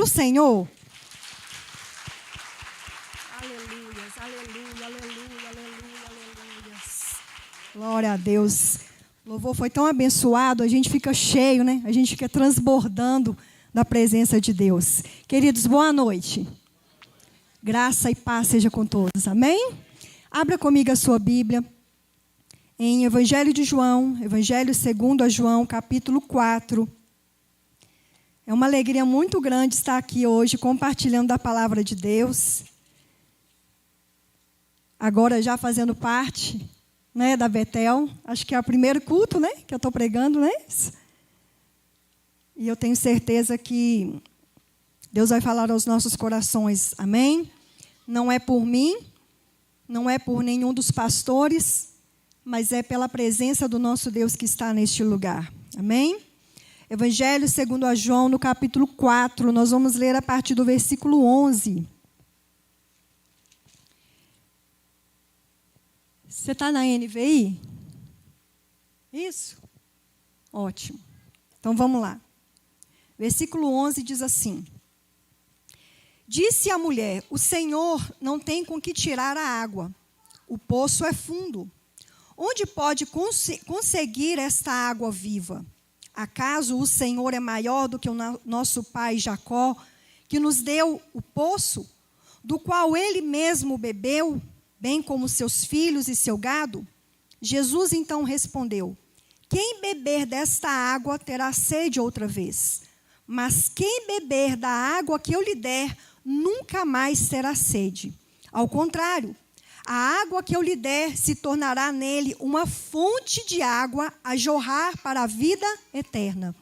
Senhor? Aleluia, aleluia, aleluia, aleluia, aleluia. Glória a Deus. O louvor foi tão abençoado, a gente fica cheio, né? A gente fica transbordando da presença de Deus. Queridos, boa noite. Graça e paz seja com todos, amém? Abra comigo a sua Bíblia em Evangelho de João, Evangelho segundo a João, capítulo 4. É uma alegria muito grande estar aqui hoje compartilhando da palavra de Deus. Agora já fazendo parte, né, da Betel. Acho que é o primeiro culto, né, que eu estou pregando, né? E eu tenho certeza que Deus vai falar aos nossos corações, amém? Não é por mim, não é por nenhum dos pastores, mas é pela presença do nosso Deus que está neste lugar, amém? Evangelho segundo a João, no capítulo 4, nós vamos ler a partir do versículo 11. Você está na NVI? Isso? Ótimo. Então vamos lá. Versículo 11 diz assim: Disse a mulher: o Senhor não tem com que tirar a água. O poço é fundo. Onde pode conseguir esta água viva? Acaso o Senhor é maior do que o nosso pai Jacó, que nos deu o poço, do qual ele mesmo bebeu, bem como seus filhos e seu gado? Jesus então respondeu: quem beber desta água terá sede outra vez. Mas quem beber da água que eu lhe der, nunca mais terá sede. Ao contrário, a água que eu lhe der se tornará nele uma fonte de água a jorrar para a vida eterna.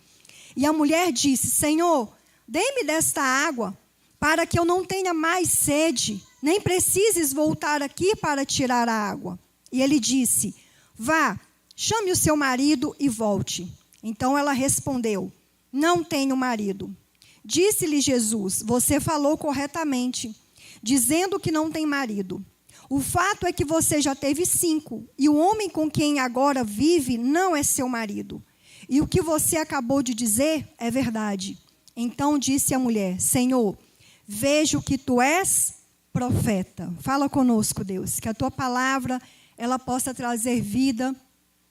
E a mulher disse: Senhor, dê-me desta água, para que eu não tenha mais sede, nem precises voltar aqui para tirar a água. E ele disse: vá, chame o seu marido e volte. Então ela respondeu: não tenho marido. Disse-lhe Jesus: você falou corretamente, dizendo que não tem marido. O fato é que você já teve 5, e o homem com quem agora vive não é seu marido. E o que você acabou de dizer é verdade. Então disse a mulher: Senhor, vejo que tu és profeta. Fala conosco, Deus, que a tua palavra ela possa trazer vida,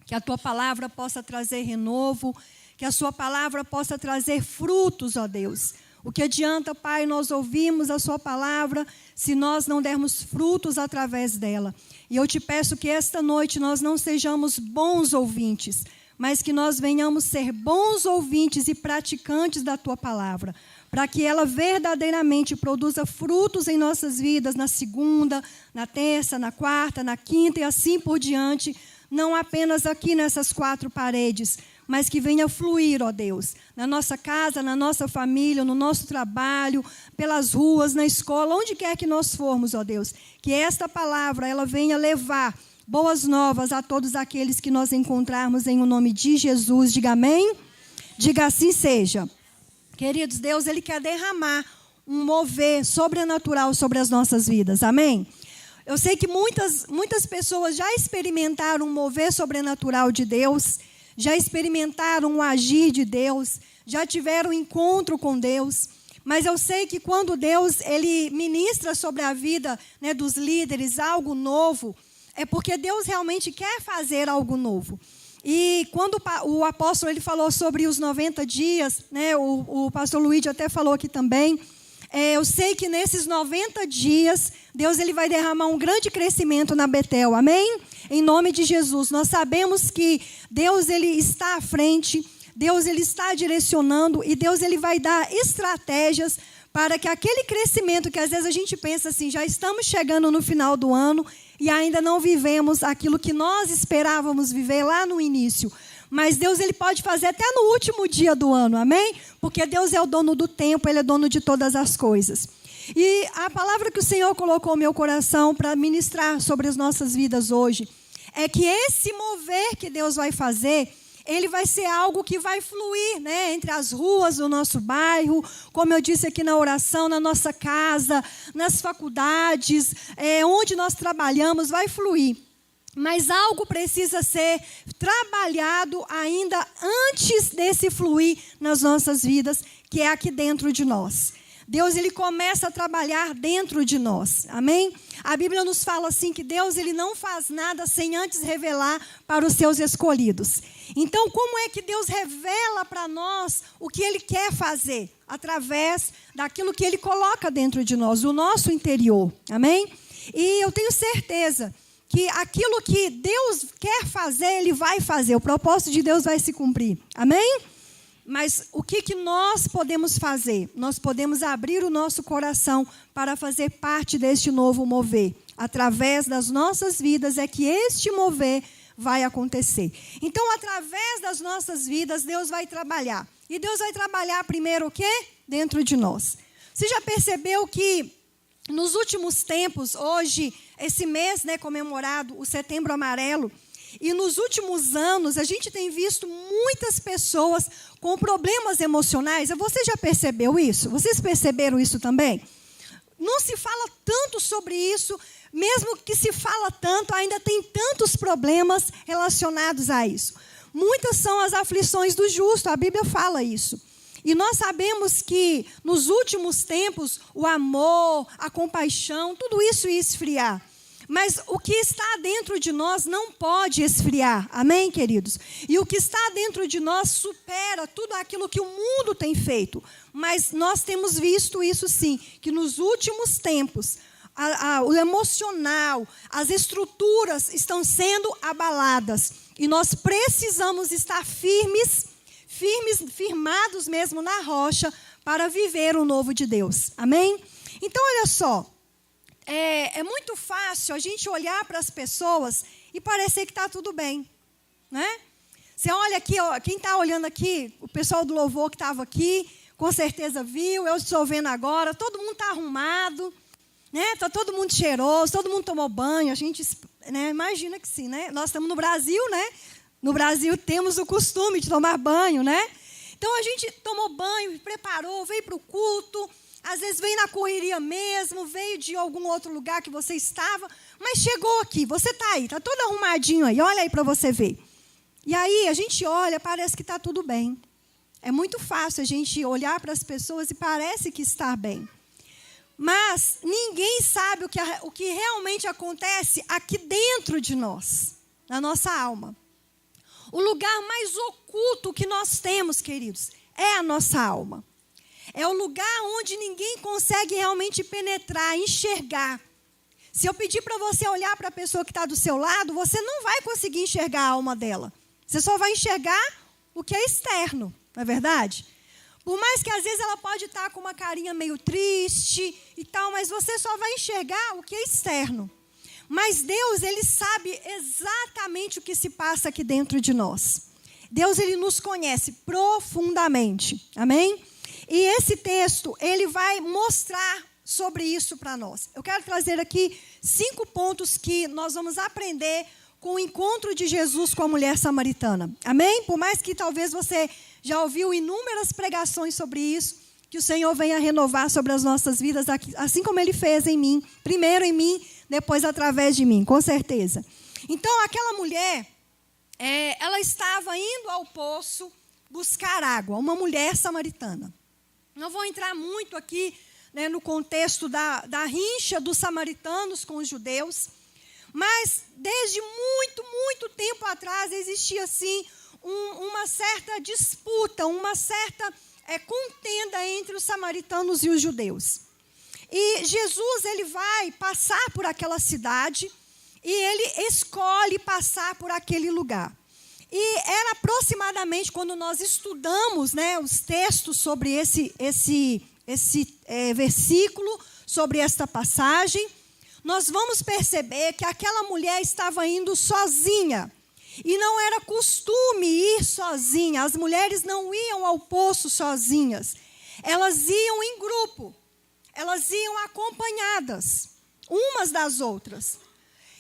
que a tua palavra possa trazer renovo, que a sua palavra possa trazer frutos, ó Deus. O que adianta, Pai, nós ouvimos a sua palavra se nós não dermos frutos através dela? E eu te peço que esta noite nós não sejamos bons ouvintes, mas que nós venhamos ser bons ouvintes e praticantes da tua palavra, para que ela verdadeiramente produza frutos em nossas vidas na segunda, na terça, na quarta, na quinta e assim por diante, não apenas aqui nessas 4 paredes, mas que venha fluir, ó Deus, na nossa casa, na nossa família, no nosso trabalho, pelas ruas, na escola, onde quer que nós formos, ó Deus. Que esta palavra, ela venha levar boas novas a todos aqueles que nós encontrarmos em o nome de Jesus. Diga amém? Diga assim seja. Queridos, Deus, Ele quer derramar um mover sobrenatural sobre as nossas vidas. Amém? Eu sei que muitas pessoas já experimentaram um mover sobrenatural de Deus, já experimentaram o agir de Deus, já tiveram encontro com Deus. Mas eu sei que quando Deus ele ministra sobre a vida, né, dos líderes algo novo, é porque Deus realmente quer fazer algo novo. E quando o apóstolo ele falou sobre os 90 dias, né, o pastor Luiz até falou aqui também, eu sei que nesses 90 dias, Deus ele vai derramar um grande crescimento na Betel, amém? Em nome de Jesus, nós sabemos que Deus ele está à frente, Deus ele está direcionando e Deus ele vai dar estratégias para que aquele crescimento que às vezes a gente pensa assim, já estamos chegando no final do ano e ainda não vivemos aquilo que nós esperávamos viver lá no início. Mas Deus ele pode fazer até no último dia do ano, amém? Porque Deus é o dono do tempo, Ele é dono de todas as coisas. E a palavra que o Senhor colocou no meu coração para ministrar sobre as nossas vidas hoje é que esse mover que Deus vai fazer, ele vai ser algo que vai fluir, né, entre as ruas do nosso bairro, como eu disse aqui na oração, na nossa casa, nas faculdades, onde nós trabalhamos, vai fluir. Mas algo precisa ser trabalhado ainda antes desse fluir nas nossas vidas, que é aqui dentro de nós. Deus ele começa a trabalhar dentro de nós. Amém? A Bíblia nos fala assim que Deus ele não faz nada sem antes revelar para os seus escolhidos. Então, como é que Deus revela para nós o que Ele quer fazer? Através daquilo que Ele coloca dentro de nós, do nosso interior. Amém? E eu tenho certeza que aquilo que Deus quer fazer, Ele vai fazer. O propósito de Deus vai se cumprir. Amém? Mas o que nós podemos fazer? Nós podemos abrir o nosso coração para fazer parte deste novo mover. Através das nossas vidas é que este mover vai acontecer. Então, através das nossas vidas, Deus vai trabalhar. E Deus vai trabalhar primeiro o quê? Dentro de nós. Você já percebeu que nos últimos tempos, hoje, esse mês, né, comemorado, o Setembro Amarelo, e nos últimos anos, a gente tem visto muitas pessoas com problemas emocionais. Você já percebeu isso? Vocês perceberam isso também? Não se fala tanto sobre isso, mesmo que se fala tanto, ainda tem tantos problemas relacionados a isso. Muitas são as aflições do justo, a Bíblia fala isso. E nós sabemos que nos últimos tempos, o amor, a compaixão, tudo isso ia esfriar. Mas o que está dentro de nós não pode esfriar. Amém, queridos? E o que está dentro de nós supera tudo aquilo que o mundo tem feito. Mas nós temos visto isso sim, que nos últimos tempos, o emocional, as estruturas estão sendo abaladas. E nós precisamos estar firmados mesmo na rocha para viver o novo de Deus. Amém? Então, olha só. É muito fácil a gente olhar para as pessoas e parecer que está tudo bem, né? Você olha aqui, ó, quem está olhando aqui, o pessoal do louvor que estava aqui, com certeza viu, eu estou vendo agora, todo mundo está arrumado, né? Está todo mundo cheiroso, todo mundo tomou banho, a gente, né, imagina que sim, né? Nós estamos no Brasil, né? No Brasil temos o costume de tomar banho, né? Então a gente tomou banho, preparou, veio para o culto. Às vezes veio na correria mesmo, veio de algum outro lugar que você estava, mas chegou aqui, você está aí, está todo arrumadinho aí, olha aí para você ver. E aí a gente olha, parece que está tudo bem. É muito fácil a gente olhar para as pessoas e parece que está bem. Mas ninguém sabe o que realmente acontece aqui dentro de nós, na nossa alma. O lugar mais oculto que nós temos, queridos, é a nossa alma. É o lugar onde ninguém consegue realmente penetrar, enxergar. Se eu pedir para você olhar para a pessoa que está do seu lado, você não vai conseguir enxergar a alma dela. Você só vai enxergar o que é externo, não é verdade? Por mais que às vezes ela pode estar com uma carinha meio triste e tal, mas você só vai enxergar o que é externo. Mas Deus, Ele sabe exatamente o que se passa aqui dentro de nós. Deus, Ele nos conhece profundamente. Amém? E esse texto, ele vai mostrar sobre isso para nós. Eu quero trazer aqui 5 pontos que nós vamos aprender com o encontro de Jesus com a mulher samaritana. Amém? Por mais que talvez você já ouviu inúmeras pregações sobre isso, que o Senhor venha renovar sobre as nossas vidas, assim como Ele fez em mim. Primeiro em mim, depois através de mim, com certeza. Então, aquela mulher, ela estava indo ao poço buscar água, uma mulher samaritana. Não vou entrar muito aqui, né, no contexto da rincha dos samaritanos com os judeus, mas desde muito tempo atrás existia, assim, uma certa disputa, uma certa contenda entre os samaritanos e os judeus. E Jesus, ele vai passar por aquela cidade e ele escolhe passar por aquele lugar. E era aproximadamente, quando nós estudamos, né, os textos sobre esse versículo, sobre esta passagem, nós vamos perceber que aquela mulher estava indo sozinha. E não era costume ir sozinha. As mulheres não iam ao poço sozinhas. Elas iam em grupo. Elas iam acompanhadas, umas das outras.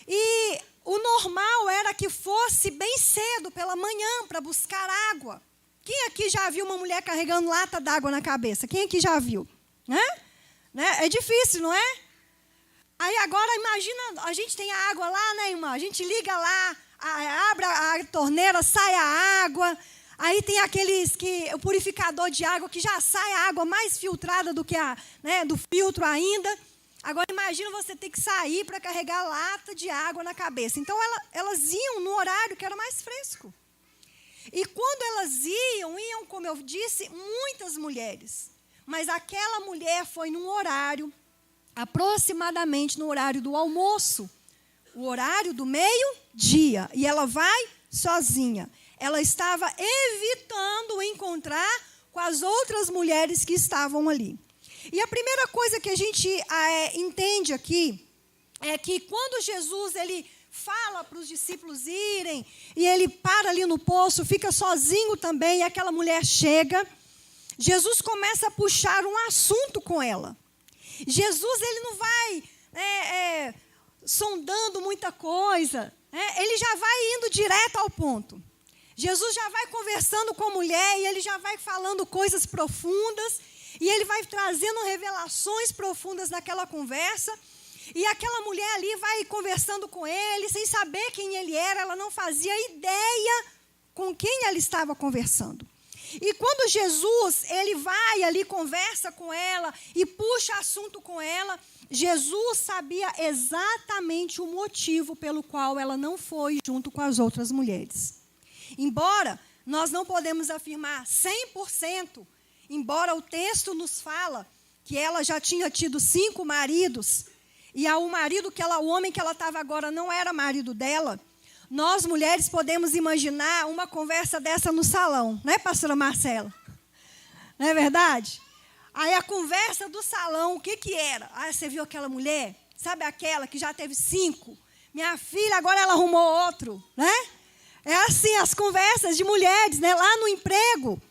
E o normal era que fosse bem cedo, pela manhã, para buscar água. Quem aqui já viu uma mulher carregando lata d'água na cabeça? Quem aqui já viu? Né? É difícil, não é? Aí agora, imagina, a gente tem a água lá, né, irmã? A gente liga lá, abre a torneira, sai a água. Aí tem o purificador de água, que já sai a água mais filtrada do que do filtro ainda. Agora imagina você ter que sair para carregar lata de água na cabeça. Então elas iam no horário que era mais fresco. E quando elas iam, como eu disse, muitas mulheres. Mas aquela mulher foi num horário, aproximadamente no horário do almoço, o horário do meio-dia. E ela vai sozinha. Ela estava evitando encontrar com as outras mulheres que estavam ali. E a primeira coisa que a gente entende aqui é que quando Jesus ele fala para os discípulos irem, e ele para ali no poço, fica sozinho também, e aquela mulher chega, Jesus começa a puxar um assunto com ela. Jesus ele não vai sondando muita coisa, ele já vai indo direto ao ponto. Jesus já vai conversando com a mulher e ele já vai falando coisas profundas e ele vai trazendo revelações profundas naquela conversa. E aquela mulher ali vai conversando com ele, sem saber quem ele era, ela não fazia ideia com quem ela estava conversando. E quando Jesus, ele vai ali, conversa com ela e puxa assunto com ela, Jesus sabia exatamente o motivo pelo qual ela não foi junto com as outras mulheres. Embora nós não podemos afirmar 100%, embora o texto nos fala que ela já tinha tido 5 maridos, e o homem que ela estava agora não era marido dela, nós mulheres podemos imaginar uma conversa dessa no salão, né, pastora Marcela? Não é verdade? Aí a conversa do salão, o que era? Ah, você viu aquela mulher? Sabe aquela que já teve 5? Minha filha, agora ela arrumou outro, né? É assim, as conversas de mulheres, né? Lá no emprego.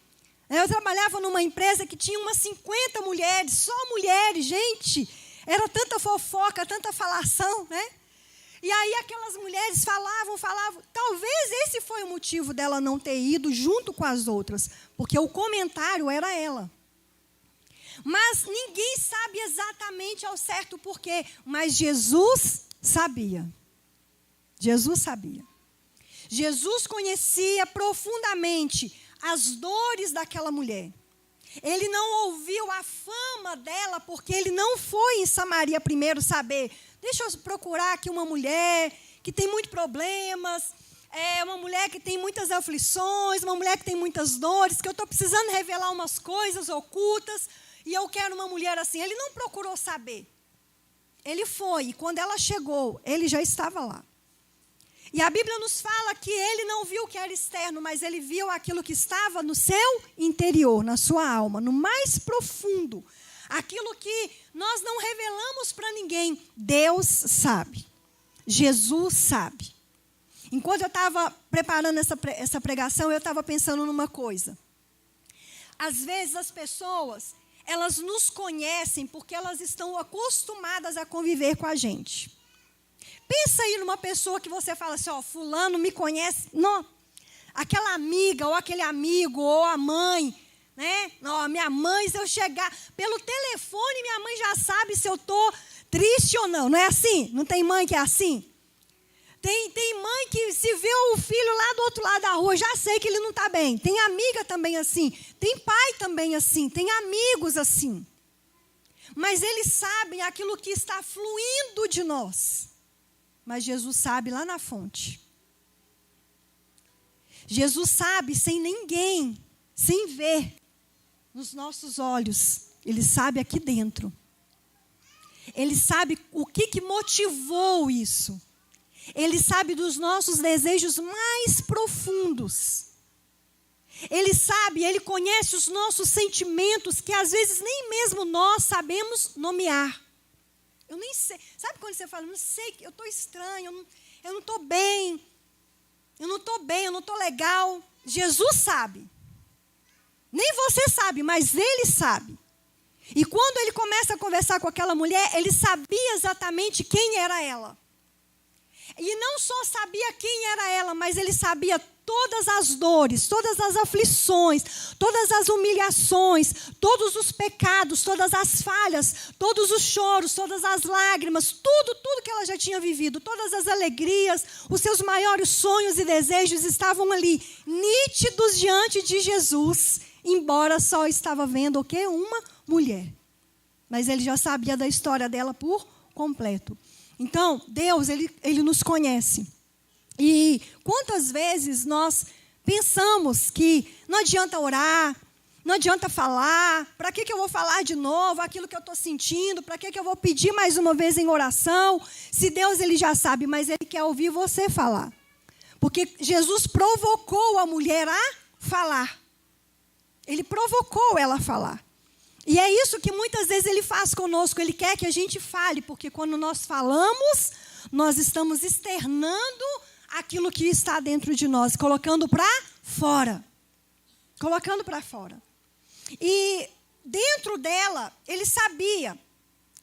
Eu trabalhava numa empresa que tinha umas 50 mulheres, só mulheres, gente. Era tanta fofoca, tanta falação, né? E aí aquelas mulheres falavam. Talvez esse foi o motivo dela não ter ido junto com as outras, porque o comentário era ela. Mas ninguém sabe exatamente ao certo porquê, mas Jesus sabia. Jesus sabia. Jesus conhecia profundamente as dores daquela mulher. Ele não ouviu a fama dela, porque ele não foi em Samaria primeiro saber. Deixa eu procurar aqui uma mulher que tem muitos problemas, uma mulher que tem muitas aflições, uma mulher que tem muitas dores, que eu estou precisando revelar umas coisas ocultas, e eu quero uma mulher assim. Ele não procurou saber. Ele foi, e quando ela chegou, ele já estava lá. E a Bíblia nos fala que ele não viu o que era externo, mas ele viu aquilo que estava no seu interior, na sua alma, no mais profundo. Aquilo que nós não revelamos para ninguém. Deus sabe. Jesus sabe. Enquanto eu estava preparando essa pregação, eu estava pensando numa coisa. Às vezes as pessoas, elas nos conhecem porque elas estão acostumadas a conviver com a gente. Pensa aí numa pessoa que você fala assim, fulano me conhece. Não, aquela amiga, ou aquele amigo, ou a mãe, né? Não, minha mãe, se eu chegar pelo telefone, minha mãe já sabe se eu estou triste ou não. Não é assim? Não tem mãe que é assim? Tem mãe que se vê o filho lá do outro lado da rua, já sei que ele não está bem. Tem amiga também assim. Tem pai também assim. Tem amigos assim. Mas eles sabem aquilo que está fluindo de nós. Mas Jesus sabe lá na fonte. Jesus sabe sem ninguém, sem ver nos nossos olhos. Ele sabe aqui dentro. Ele sabe o que motivou isso. Ele sabe dos nossos desejos mais profundos. Ele sabe, ele conhece os nossos sentimentos que às vezes nem mesmo nós sabemos nomear. Eu nem sei. Sabe quando você fala, não sei, eu estou estranho, eu não estou bem, eu não estou legal. Jesus sabe. Nem você sabe, mas ele sabe. E quando ele começa a conversar com aquela mulher, ele sabia exatamente quem era ela. E não só sabia quem era ela, mas ele sabia todas as dores, todas as aflições, todas as humilhações, todos os pecados, todas as falhas, todos os choros, todas as lágrimas, tudo que ela já tinha vivido, todas as alegrias, os seus maiores sonhos e desejos estavam ali, nítidos diante de Jesus, embora só estava vendo o quê? Uma mulher. Mas ele já sabia da história dela por completo. Então, Deus, ele nos conhece. E quantas vezes nós pensamos que não adianta orar, não adianta falar, para que eu vou falar de novo aquilo que eu estou sentindo, para que eu vou pedir mais uma vez em oração, se Deus ele já sabe, mas ele quer ouvir você falar. Porque Jesus provocou a mulher a falar. Ele provocou ela a falar. E é isso que muitas vezes ele faz conosco, ele quer que a gente fale, porque quando nós falamos, nós estamos externando aquilo que está dentro de nós, colocando para fora. Colocando para fora. E dentro dela, ele sabia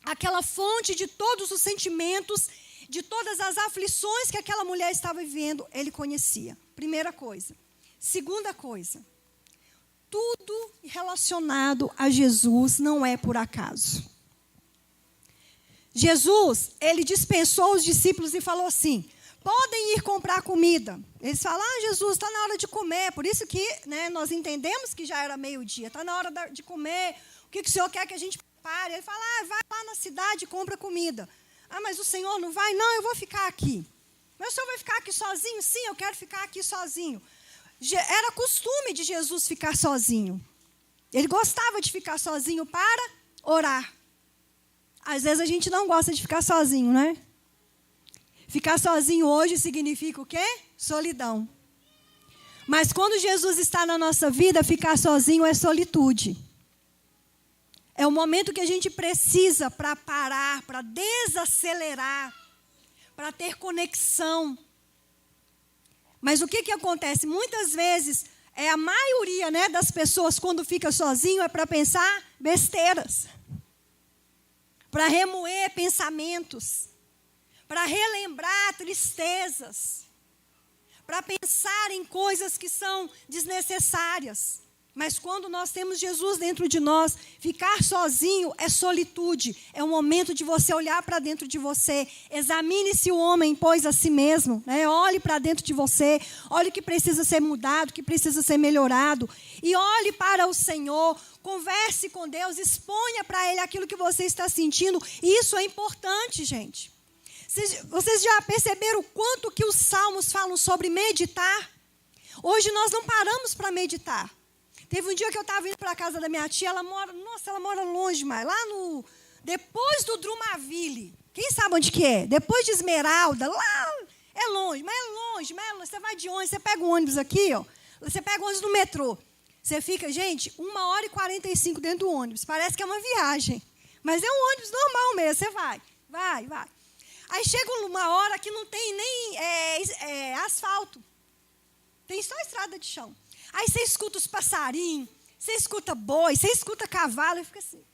aquela fonte de todos os sentimentos, de todas as aflições que aquela mulher estava vivendo, ele conhecia. Primeira coisa. Segunda coisa. Tudo relacionado a Jesus não é por acaso. Jesus, ele dispensou os discípulos e falou assim: podem ir comprar comida. Eles falam: Jesus, está na hora de comer. Por isso que nós entendemos que já era meio-dia. Está na hora de comer. O que o Senhor quer que a gente prepare? Ele fala: vai lá na cidade e compra comida. Mas o Senhor não vai? Não, eu vou ficar aqui. Mas o Senhor vai ficar aqui sozinho? Sim, eu quero ficar aqui sozinho. Era costume de Jesus ficar sozinho. Ele gostava de ficar sozinho para orar. Às vezes a gente não gosta de ficar sozinho, né? Ficar sozinho hoje significa o quê? Solidão. Mas quando Jesus está na nossa vida, ficar sozinho é solitude. É o momento que a gente precisa para parar, para desacelerar, para ter conexão. Mas o que acontece? Muitas vezes, a maioria das pessoas, quando fica sozinho, é para pensar besteiras. Para remoer pensamentos. Para relembrar tristezas. Para pensar em coisas que são desnecessárias. Mas quando nós temos Jesus dentro de nós, ficar sozinho é solitude. É o momento de você olhar para dentro de você. Examine-se o homem, pois, a si mesmo. Olhe para dentro de você. Olhe o que precisa ser mudado, o que precisa ser melhorado. E olhe para o Senhor. Converse com Deus. Exponha para Ele aquilo que você está sentindo. Isso é importante, gente. Vocês já perceberam o quanto que os salmos falam sobre meditar? Hoje nós não paramos para meditar. Teve um dia que eu estava indo para a casa da minha tia, ela mora longe demais, depois do Drumaville. Quem sabe onde que é? Depois de Esmeralda, lá é longe, mas é longe. Você vai de ônibus, você pega um ônibus aqui, você pega um ônibus no metrô. Você fica, gente, 1h45 dentro do ônibus. Parece que é uma viagem, mas é um ônibus normal mesmo, você vai. Aí chega uma hora que não tem nem asfalto, tem só estrada de chão. Aí você escuta os passarinhos, você escuta boi, você escuta cavalo, e fica assim,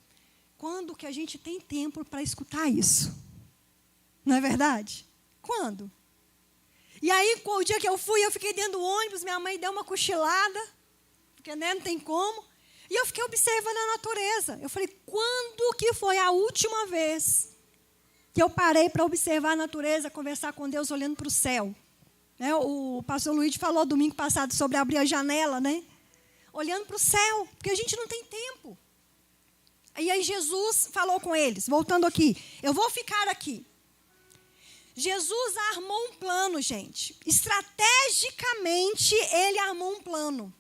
quando que a gente tem tempo para escutar isso? Não é verdade? Quando? E aí, o dia que eu fui, eu fiquei dentro do ônibus, minha mãe deu uma cochilada, porque não tem como, e eu fiquei observando a natureza. Eu falei, quando que foi a última vez que eu parei para observar a natureza, conversar com Deus olhando para o céu? O pastor Luiz falou domingo passado sobre abrir a janela, olhando para o céu, porque a gente não tem tempo. E aí Jesus falou com eles, voltando aqui, eu vou ficar aqui. Jesus armou um plano, gente. Estrategicamente, ele armou um plano.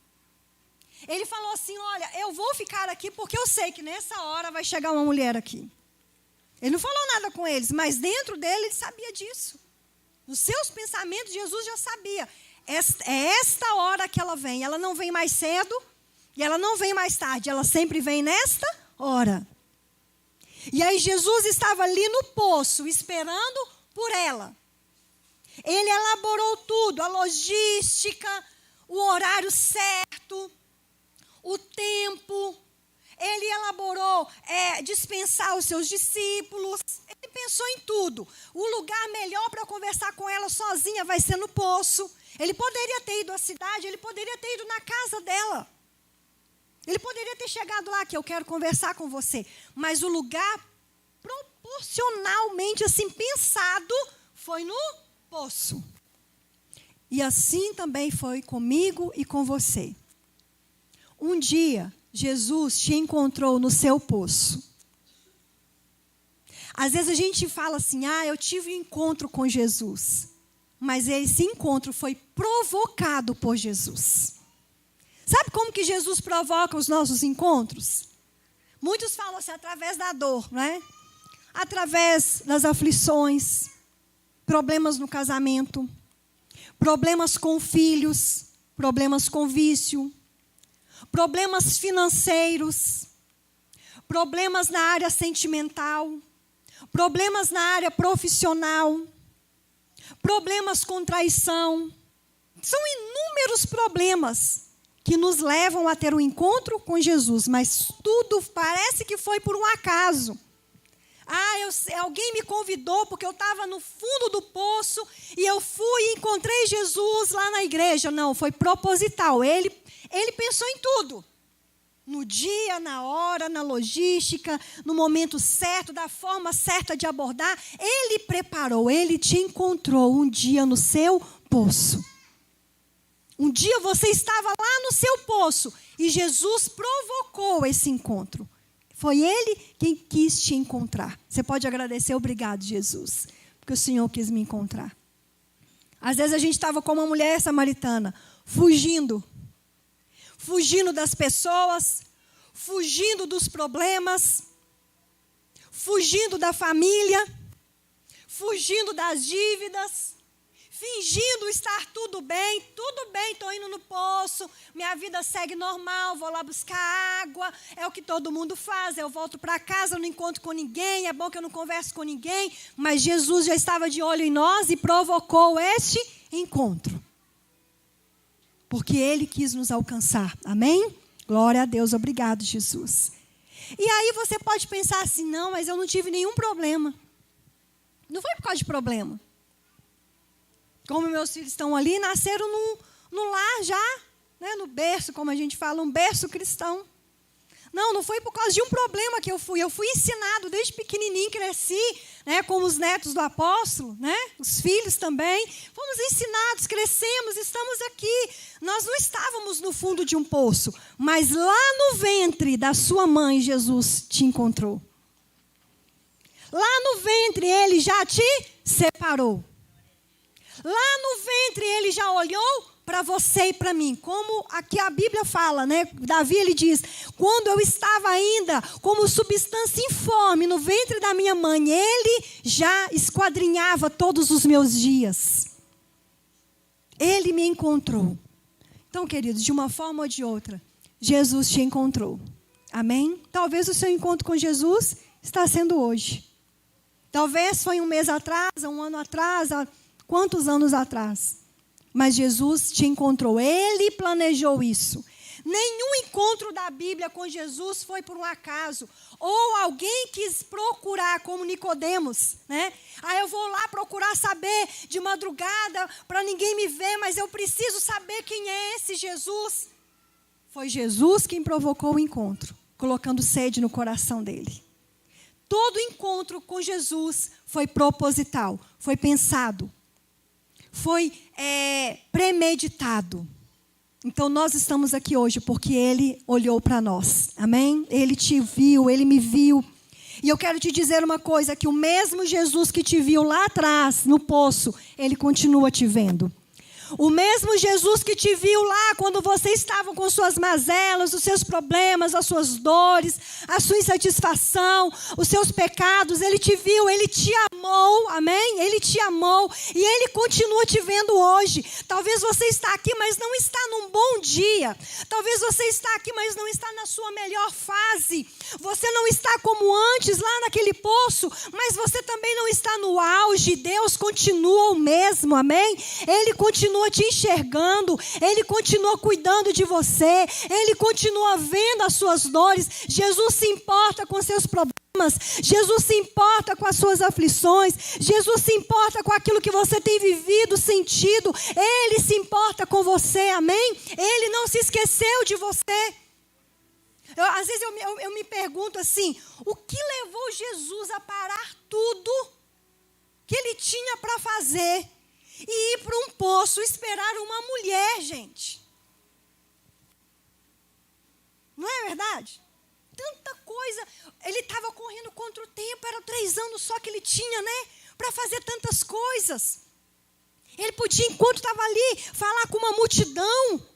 Ele falou assim, olha, eu vou ficar aqui porque eu sei que nessa hora vai chegar uma mulher aqui. Ele não falou nada com eles, mas dentro dele ele sabia disso. Nos seus pensamentos, Jesus já sabia. É esta hora que ela vem. Ela não vem mais cedo e ela não vem mais tarde. Ela sempre vem nesta hora. E aí Jesus estava ali no poço, esperando por ela. Ele elaborou tudo, a logística, o horário certo, o tempo. Ele elaborou dispensar os seus discípulos. Ele pensou em tudo. O lugar melhor para conversar com ela sozinha vai ser no poço. Ele poderia ter ido à cidade, ele poderia ter ido na casa dela. Ele poderia ter chegado lá, que eu quero conversar com você. Mas o lugar proporcionalmente assim pensado foi no poço. E assim também foi comigo e com você. Um dia, Jesus te encontrou no seu poço. Às vezes a gente fala assim, eu tive um encontro com Jesus. Mas esse encontro foi provocado por Jesus. Sabe como que Jesus provoca os nossos encontros? Muitos falam assim, através da dor, né? Através das aflições, problemas no casamento, problemas com filhos, problemas com vício, problemas financeiros, problemas na área sentimental, problemas na área profissional, problemas com traição. São inúmeros problemas que nos levam a ter um encontro com Jesus, mas tudo parece que foi por um acaso. Alguém me convidou porque eu estava no fundo do poço e eu fui e encontrei Jesus lá na igreja. Não, foi proposital. Ele pensou em tudo. No dia, na hora, na logística, no momento certo, da forma certa de abordar. Ele preparou, ele te encontrou um dia no seu poço. Um dia você estava lá no seu poço e Jesus provocou esse encontro. Foi Ele quem quis te encontrar. Você pode agradecer, obrigado, Jesus, porque o Senhor quis me encontrar. Às vezes a gente estava como uma mulher samaritana, fugindo das pessoas, fugindo dos problemas, fugindo da família, fugindo das dívidas, fingindo estar tudo bem, estou indo no poço, minha vida segue normal, vou lá buscar água, é o que todo mundo faz, eu volto para casa, não encontro com ninguém, é bom que eu não converso com ninguém, mas Jesus já estava de olho em nós e provocou este encontro. Porque Ele quis nos alcançar, amém? Glória a Deus, obrigado, Jesus. E aí você pode pensar assim, não, mas eu não tive nenhum problema. Não foi por causa de problema. Como meus filhos estão ali, nasceram no lar já, né, no berço, como a gente fala, um berço cristão. Não foi por causa de um problema que eu fui. Eu fui ensinado desde pequenininho, cresci, né, como os netos do apóstolo, né, os filhos também. Fomos ensinados, crescemos, estamos aqui. Nós não estávamos no fundo de um poço, mas lá no ventre da sua mãe, Jesus te encontrou. Lá no ventre, Ele já te separou. Lá no ventre Ele já olhou para você e para mim. Como aqui a Bíblia fala, né? Davi, ele diz, quando eu estava ainda como substância informe no ventre da minha mãe, Ele já esquadrinhava todos os meus dias. Ele me encontrou. Então, queridos, de uma forma ou de outra, Jesus te encontrou. Amém? Talvez o seu encontro com Jesus está sendo hoje. Talvez foi um mês atrás, um ano atrás, quantos anos atrás? Mas Jesus te encontrou. Ele planejou isso. Nenhum encontro da Bíblia com Jesus foi por um acaso. Ou alguém quis procurar, como Nicodemos, né? Eu vou lá procurar saber de madrugada para ninguém me ver, mas eu preciso saber quem é esse Jesus. Foi Jesus quem provocou o encontro, colocando sede no coração dele. Todo encontro com Jesus foi proposital, foi pensado. Foi premeditado. Então, nós estamos aqui hoje porque Ele olhou para nós. Amém? Ele te viu, Ele me viu. E eu quero te dizer uma coisa, que o mesmo Jesus que te viu lá atrás, no poço, Ele continua te vendo. O mesmo Jesus que te viu lá quando vocês estavam com suas mazelas, os seus problemas, as suas dores, a sua insatisfação, os seus pecados, Ele te viu, Ele te amou, amém? Ele te amou e Ele continua te vendo hoje. Talvez você está aqui, mas não está num bom dia. Talvez você está aqui, mas não está na sua melhor fase. Você não está como antes, lá para aquele poço, mas você também não está no auge. Deus continua o mesmo, amém? Ele continua te enxergando, Ele continua cuidando de você, Ele continua vendo as suas dores. Jesus se importa com seus problemas, Jesus se importa com as suas aflições, Jesus se importa com aquilo que você tem vivido, sentido. Ele se importa com você, amém? Ele não se esqueceu de você. Às vezes eu me pergunto assim, o que levou Jesus a parar tudo que ele tinha para fazer e ir para um poço esperar uma mulher, gente? Não é verdade? Tanta coisa, ele estava correndo contra o tempo, eram 3 anos só que ele tinha, né? Para fazer tantas coisas. Ele podia, enquanto estava ali, falar com uma multidão,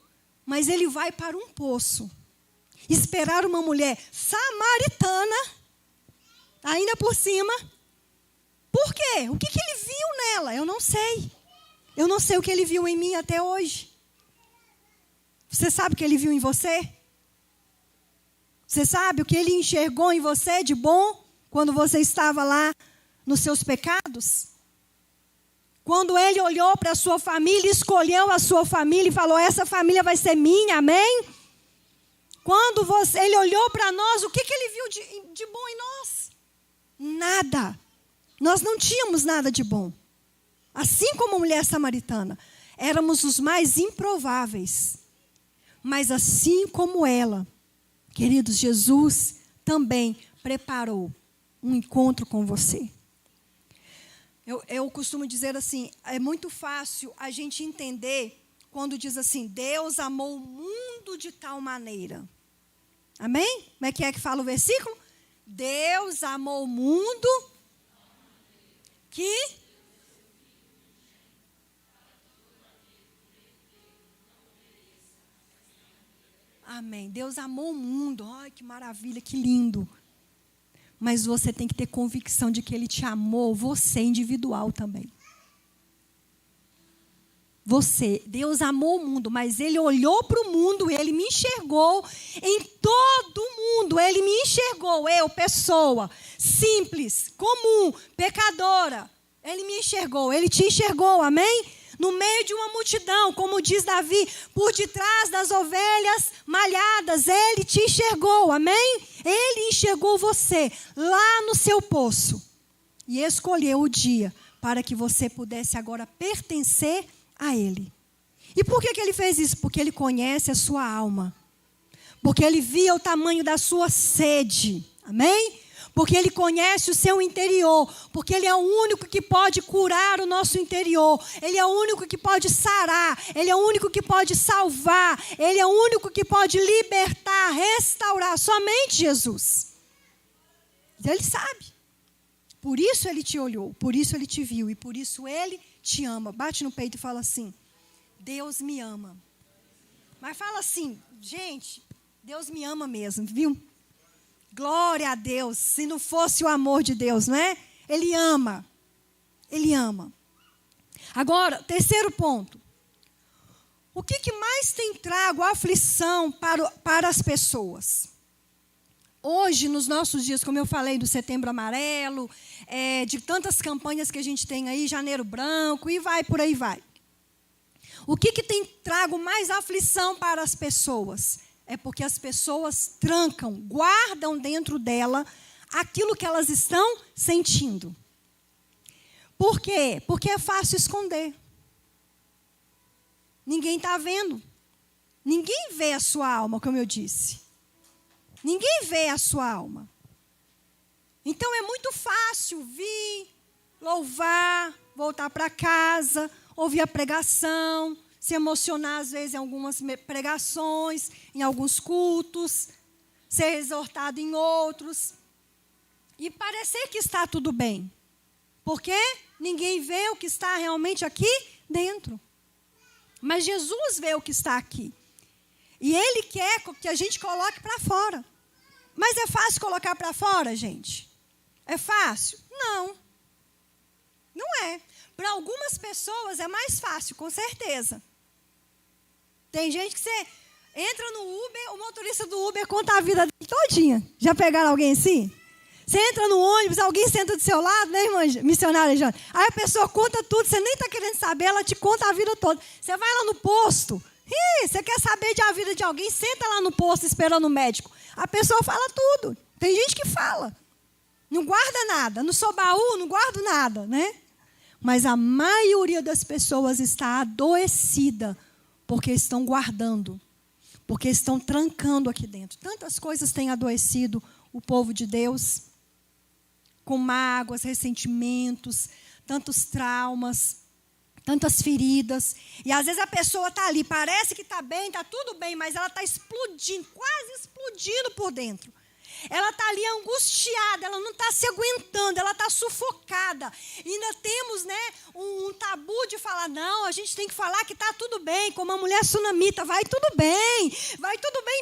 mas ele vai para um poço, esperar uma mulher samaritana, ainda por cima. Por quê? O que ele viu nela? Eu não sei. Eu não sei o que ele viu em mim até hoje. Você sabe o que ele viu em você? Você sabe o que ele enxergou em você de bom quando você estava lá nos seus pecados? Quando ele olhou para a sua família, escolheu a sua família e falou, essa família vai ser minha, amém? Quando ele olhou para nós, o que ele viu de bom em nós? Nada. Nós não tínhamos nada de bom. Assim como a mulher samaritana, éramos os mais improváveis. Mas assim como ela, queridos, Jesus também preparou um encontro com você. Eu costumo dizer assim, é muito fácil a gente entender quando diz assim, Deus amou o mundo de tal maneira. Amém? Como é que fala o versículo? Deus amou o mundo que... Amém. Deus amou o mundo. Ai, que maravilha, que lindo. Mas você tem que ter convicção de que Ele te amou, você individual também. Você, Deus amou o mundo, mas Ele olhou para o mundo, Ele me enxergou em todo mundo. Ele me enxergou, eu, pessoa, simples, comum, pecadora. Ele me enxergou, Ele te enxergou, amém? No meio de uma multidão, como diz Davi, por detrás das ovelhas malhadas, Ele te enxergou, amém? Ele enxergou você lá no seu poço e escolheu o dia para que você pudesse agora pertencer a Ele. E por que Ele fez isso? Porque Ele conhece a sua alma. Porque Ele via o tamanho da sua sede, amém? Porque Ele conhece o seu interior. Porque Ele é o único que pode curar o nosso interior. Ele é o único que pode sarar. Ele é o único que pode salvar. Ele é o único que pode libertar, restaurar. Somente Jesus. Ele sabe. Por isso Ele te olhou. Por isso Ele te viu. E por isso Ele te ama. Bate no peito e fala assim, Deus me ama. Mas fala assim, gente, Deus me ama mesmo, viu? Glória a Deus, se não fosse o amor de Deus, não é? Ele ama. Ele ama. Agora, terceiro ponto. O que mais tem trago aflição para as pessoas? Hoje, nos nossos dias, como eu falei, do Setembro Amarelo, de tantas campanhas que a gente tem aí, Janeiro Branco, e vai, por aí vai. O que tem trago mais aflição para as pessoas? É porque as pessoas trancam, guardam dentro dela aquilo que elas estão sentindo. Por quê? Porque é fácil esconder. Ninguém está vendo. Ninguém vê a sua alma, como eu disse. Ninguém vê a sua alma. Então é muito fácil vir, louvar, voltar para casa, ouvir a pregação, se emocionar, às vezes, em algumas pregações, em alguns cultos, ser exortado em outros. E parecer que está tudo bem. Porque ninguém vê o que está realmente aqui dentro. Mas Jesus vê o que está aqui. E Ele quer que a gente coloque para fora. Mas é fácil colocar para fora, gente? É fácil? Não. Não é. Para algumas pessoas é mais fácil, com certeza. Tem gente que você entra no Uber, o motorista do Uber conta a vida dele todinha. Já pegaram alguém assim? Você entra no ônibus, alguém senta do seu lado, né, irmã missionária Jana? Aí a pessoa conta tudo, você nem está querendo saber, ela te conta a vida toda. Você vai lá no posto, você quer saber da vida de alguém, senta lá no posto esperando o médico. A pessoa fala tudo. Tem gente que fala. Não guarda nada. No seu baú, não guardo nada, né? Mas a maioria das pessoas está adoecida porque estão guardando, porque estão trancando aqui dentro. Tantas coisas têm adoecido o povo de Deus, com mágoas, ressentimentos, tantos traumas, tantas feridas. E às vezes a pessoa está ali, parece que está bem, está tudo bem, mas ela está explodindo, quase explodindo por dentro. Ela está ali angustiada, ela não está se aguentando, ela está sufocada. E ainda temos, né, um tabu de falar, não, a gente tem que falar que está tudo bem, como a mulher sunamita, vai tudo bem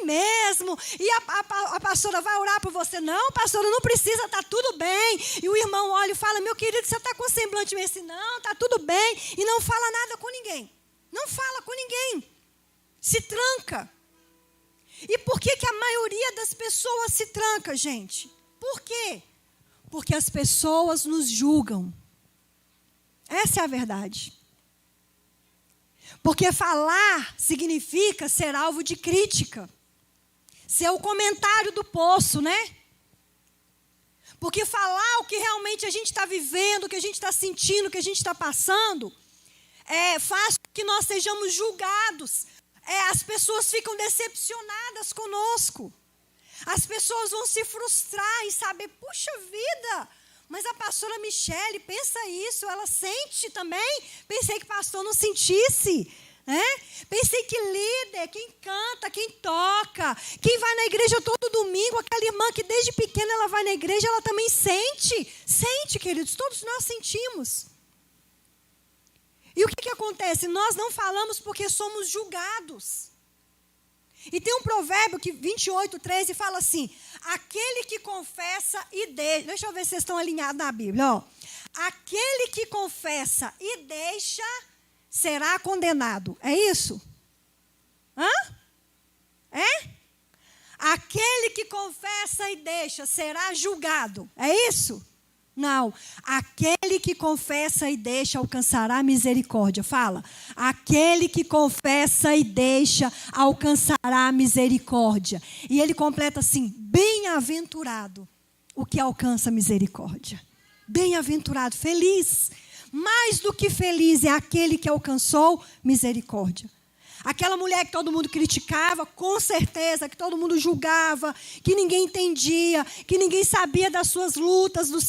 mesmo. E a pastora vai orar por você, não, pastora, não precisa, está tudo bem. E o irmão olha e fala, meu querido, você está com semblante meio assim, não, está tudo bem. E não fala nada com ninguém, não fala com ninguém, se tranca. E por que a maioria das pessoas se tranca, gente? Por quê? Porque as pessoas nos julgam. Essa é a verdade. Porque falar significa ser alvo de crítica. Ser o comentário do poço, né? Porque falar o que realmente a gente está vivendo, o que a gente está sentindo, o que a gente está passando, faz com que nós sejamos julgados. As pessoas ficam decepcionadas conosco. As pessoas vão se frustrar e saber, puxa vida, mas a pastora Michele pensa isso, ela sente também. Pensei que pastor não sentisse. Pensei que líder, quem canta, quem toca, quem vai na igreja todo domingo, aquela irmã que desde pequena ela vai na igreja, ela também sente. Sente, queridos, todos nós sentimos. E o que acontece? Nós não falamos porque somos julgados. E tem um provérbio que 28:13 fala assim, aquele que confessa e deixa, deixa eu ver se vocês estão alinhados na Bíblia, ó. Aquele que confessa e deixa será condenado. É isso? Aquele que confessa e deixa será julgado. É isso? Não, aquele que confessa e deixa alcançará misericórdia. Fala, aquele que confessa e deixa alcançará misericórdia. E ele completa assim, bem-aventurado o que alcança misericórdia. Bem-aventurado, feliz. Mais do que feliz é aquele que alcançou misericórdia. Aquela mulher que todo mundo criticava, com certeza, que todo mundo julgava, que ninguém entendia, que ninguém sabia das suas lutas, dos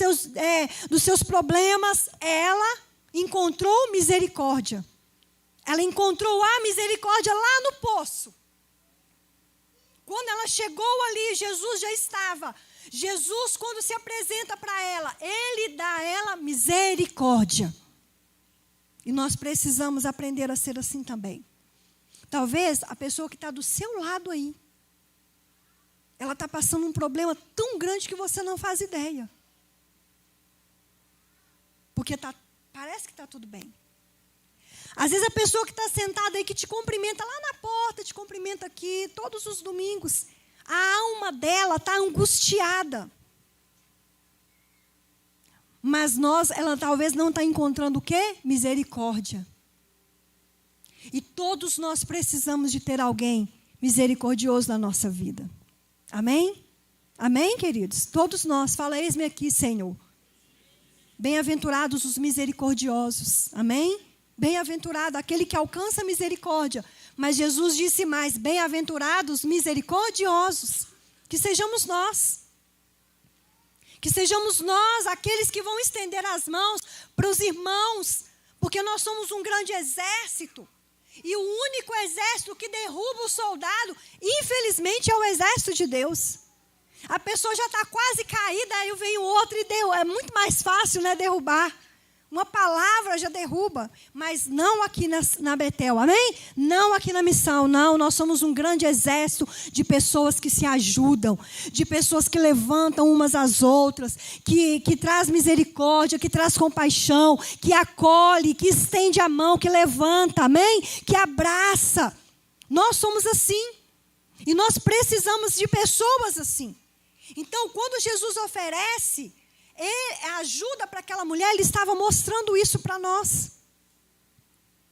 seus problemas, ela encontrou misericórdia. Ela encontrou a misericórdia lá no poço. Quando ela chegou ali, Jesus já estava. Jesus, quando se apresenta para ela, ele dá a ela misericórdia. E nós precisamos aprender a ser assim também. Talvez a pessoa que está do seu lado aí, ela está passando um problema tão grande que você não faz ideia. Porque parece que está tudo bem. Às vezes a pessoa que está sentada aí, que te cumprimenta lá na porta, te cumprimenta aqui, todos os domingos, a alma dela está angustiada. Mas ela talvez não está encontrando o quê? Misericórdia. E todos nós precisamos de ter alguém misericordioso na nossa vida. Amém? Amém, queridos? Todos nós. Fala, eis-me aqui, Senhor. Bem-aventurados os misericordiosos. Amém? Bem-aventurado aquele que alcança a misericórdia. Mas Jesus disse mais, bem-aventurados misericordiosos. Que sejamos nós. Que sejamos nós aqueles que vão estender as mãos para os irmãos. Porque nós somos um grande exército. E o único exército que derruba o soldado, infelizmente, é o exército de Deus. A pessoa já está quase caída, aí vem o outro e derruba. É muito mais fácil, né, derrubar. Uma palavra já derruba, mas não aqui na Betel, amém? Não aqui na missão, não. Nós somos um grande exército de pessoas que se ajudam, de pessoas que levantam umas às outras, que traz misericórdia, que traz compaixão, que acolhe, que estende a mão, que levanta, amém? Que abraça. Nós somos assim. E nós precisamos de pessoas assim. Então, quando Jesus oferece ajuda para aquela mulher, ele estava mostrando isso para nós.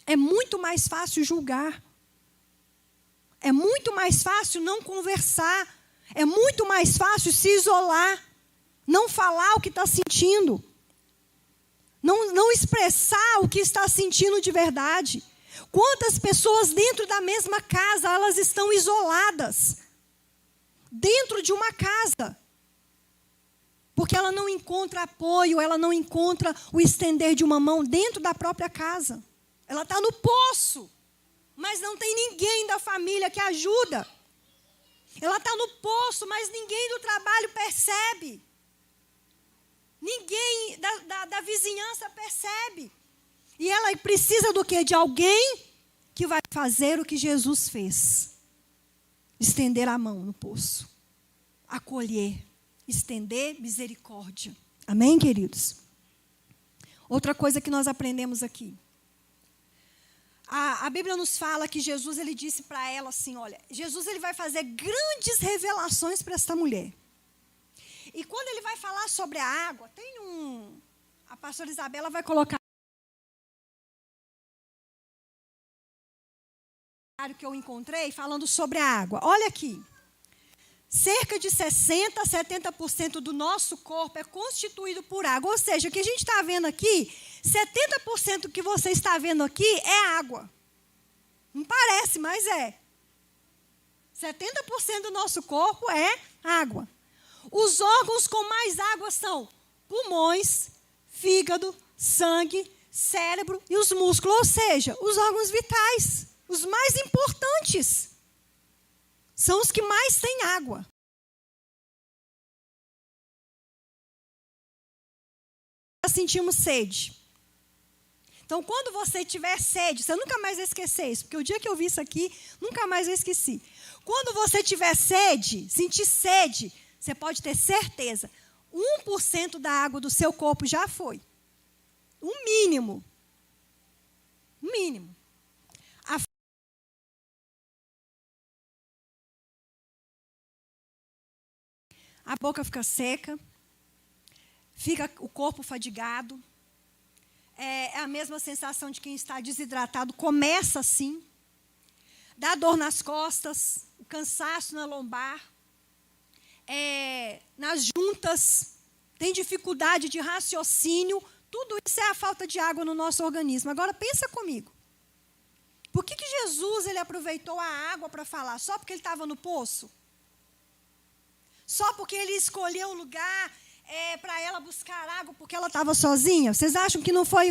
É muito mais fácil julgar. É muito mais fácil não conversar. É muito mais fácil se isolar. Não falar o que está sentindo. Não expressar o que está sentindo de verdade. Quantas pessoas dentro da mesma casa, elas estão isoladas. Dentro de uma casa. Porque ela não encontra apoio, ela não encontra o estender de uma mão dentro da própria casa. Ela está no poço, mas não tem ninguém da família que ajuda. Ela está no poço, mas ninguém do trabalho percebe. Ninguém da vizinhança percebe. E ela precisa do quê? De alguém que vai fazer o que Jesus fez. Estender a mão no poço. Acolher. Estender misericórdia. Amém, queridos? Outra coisa que nós aprendemos aqui. A Bíblia nos fala que Jesus, ele disse para ela assim, olha, Jesus ele vai fazer grandes revelações para esta mulher. E quando ele vai falar sobre a água, a pastora Isabela vai colocar que eu encontrei falando sobre a água. Olha aqui. Cerca de 60% a 70% do nosso corpo é constituído por água. Ou seja, o que a gente está vendo aqui, 70% que você está vendo aqui é água. Não parece, mas é. 70% do nosso corpo é água. Os órgãos com mais água são pulmões, fígado, sangue, cérebro e os músculos. Ou seja, os órgãos vitais, os mais importantes. São os que mais têm água. Nós sentimos sede. Então, quando você tiver sede, você nunca mais vai esquecer isso, porque o dia que eu vi isso aqui, nunca mais eu esqueci. Quando você tiver sede, sentir sede, você pode ter certeza, 1% da água do seu corpo já foi. O mínimo. O mínimo. A boca fica seca, fica o corpo fadigado, é a mesma sensação de quem está desidratado, começa assim, dá dor nas costas, o cansaço na lombar, nas juntas, tem dificuldade de raciocínio, tudo isso é a falta de água no nosso organismo. Agora pensa comigo, por que Jesus ele aproveitou a água para falar? Só porque ele estava no poço? Só porque ele escolheu um lugar para ela buscar água porque ela estava sozinha? Vocês acham que não foi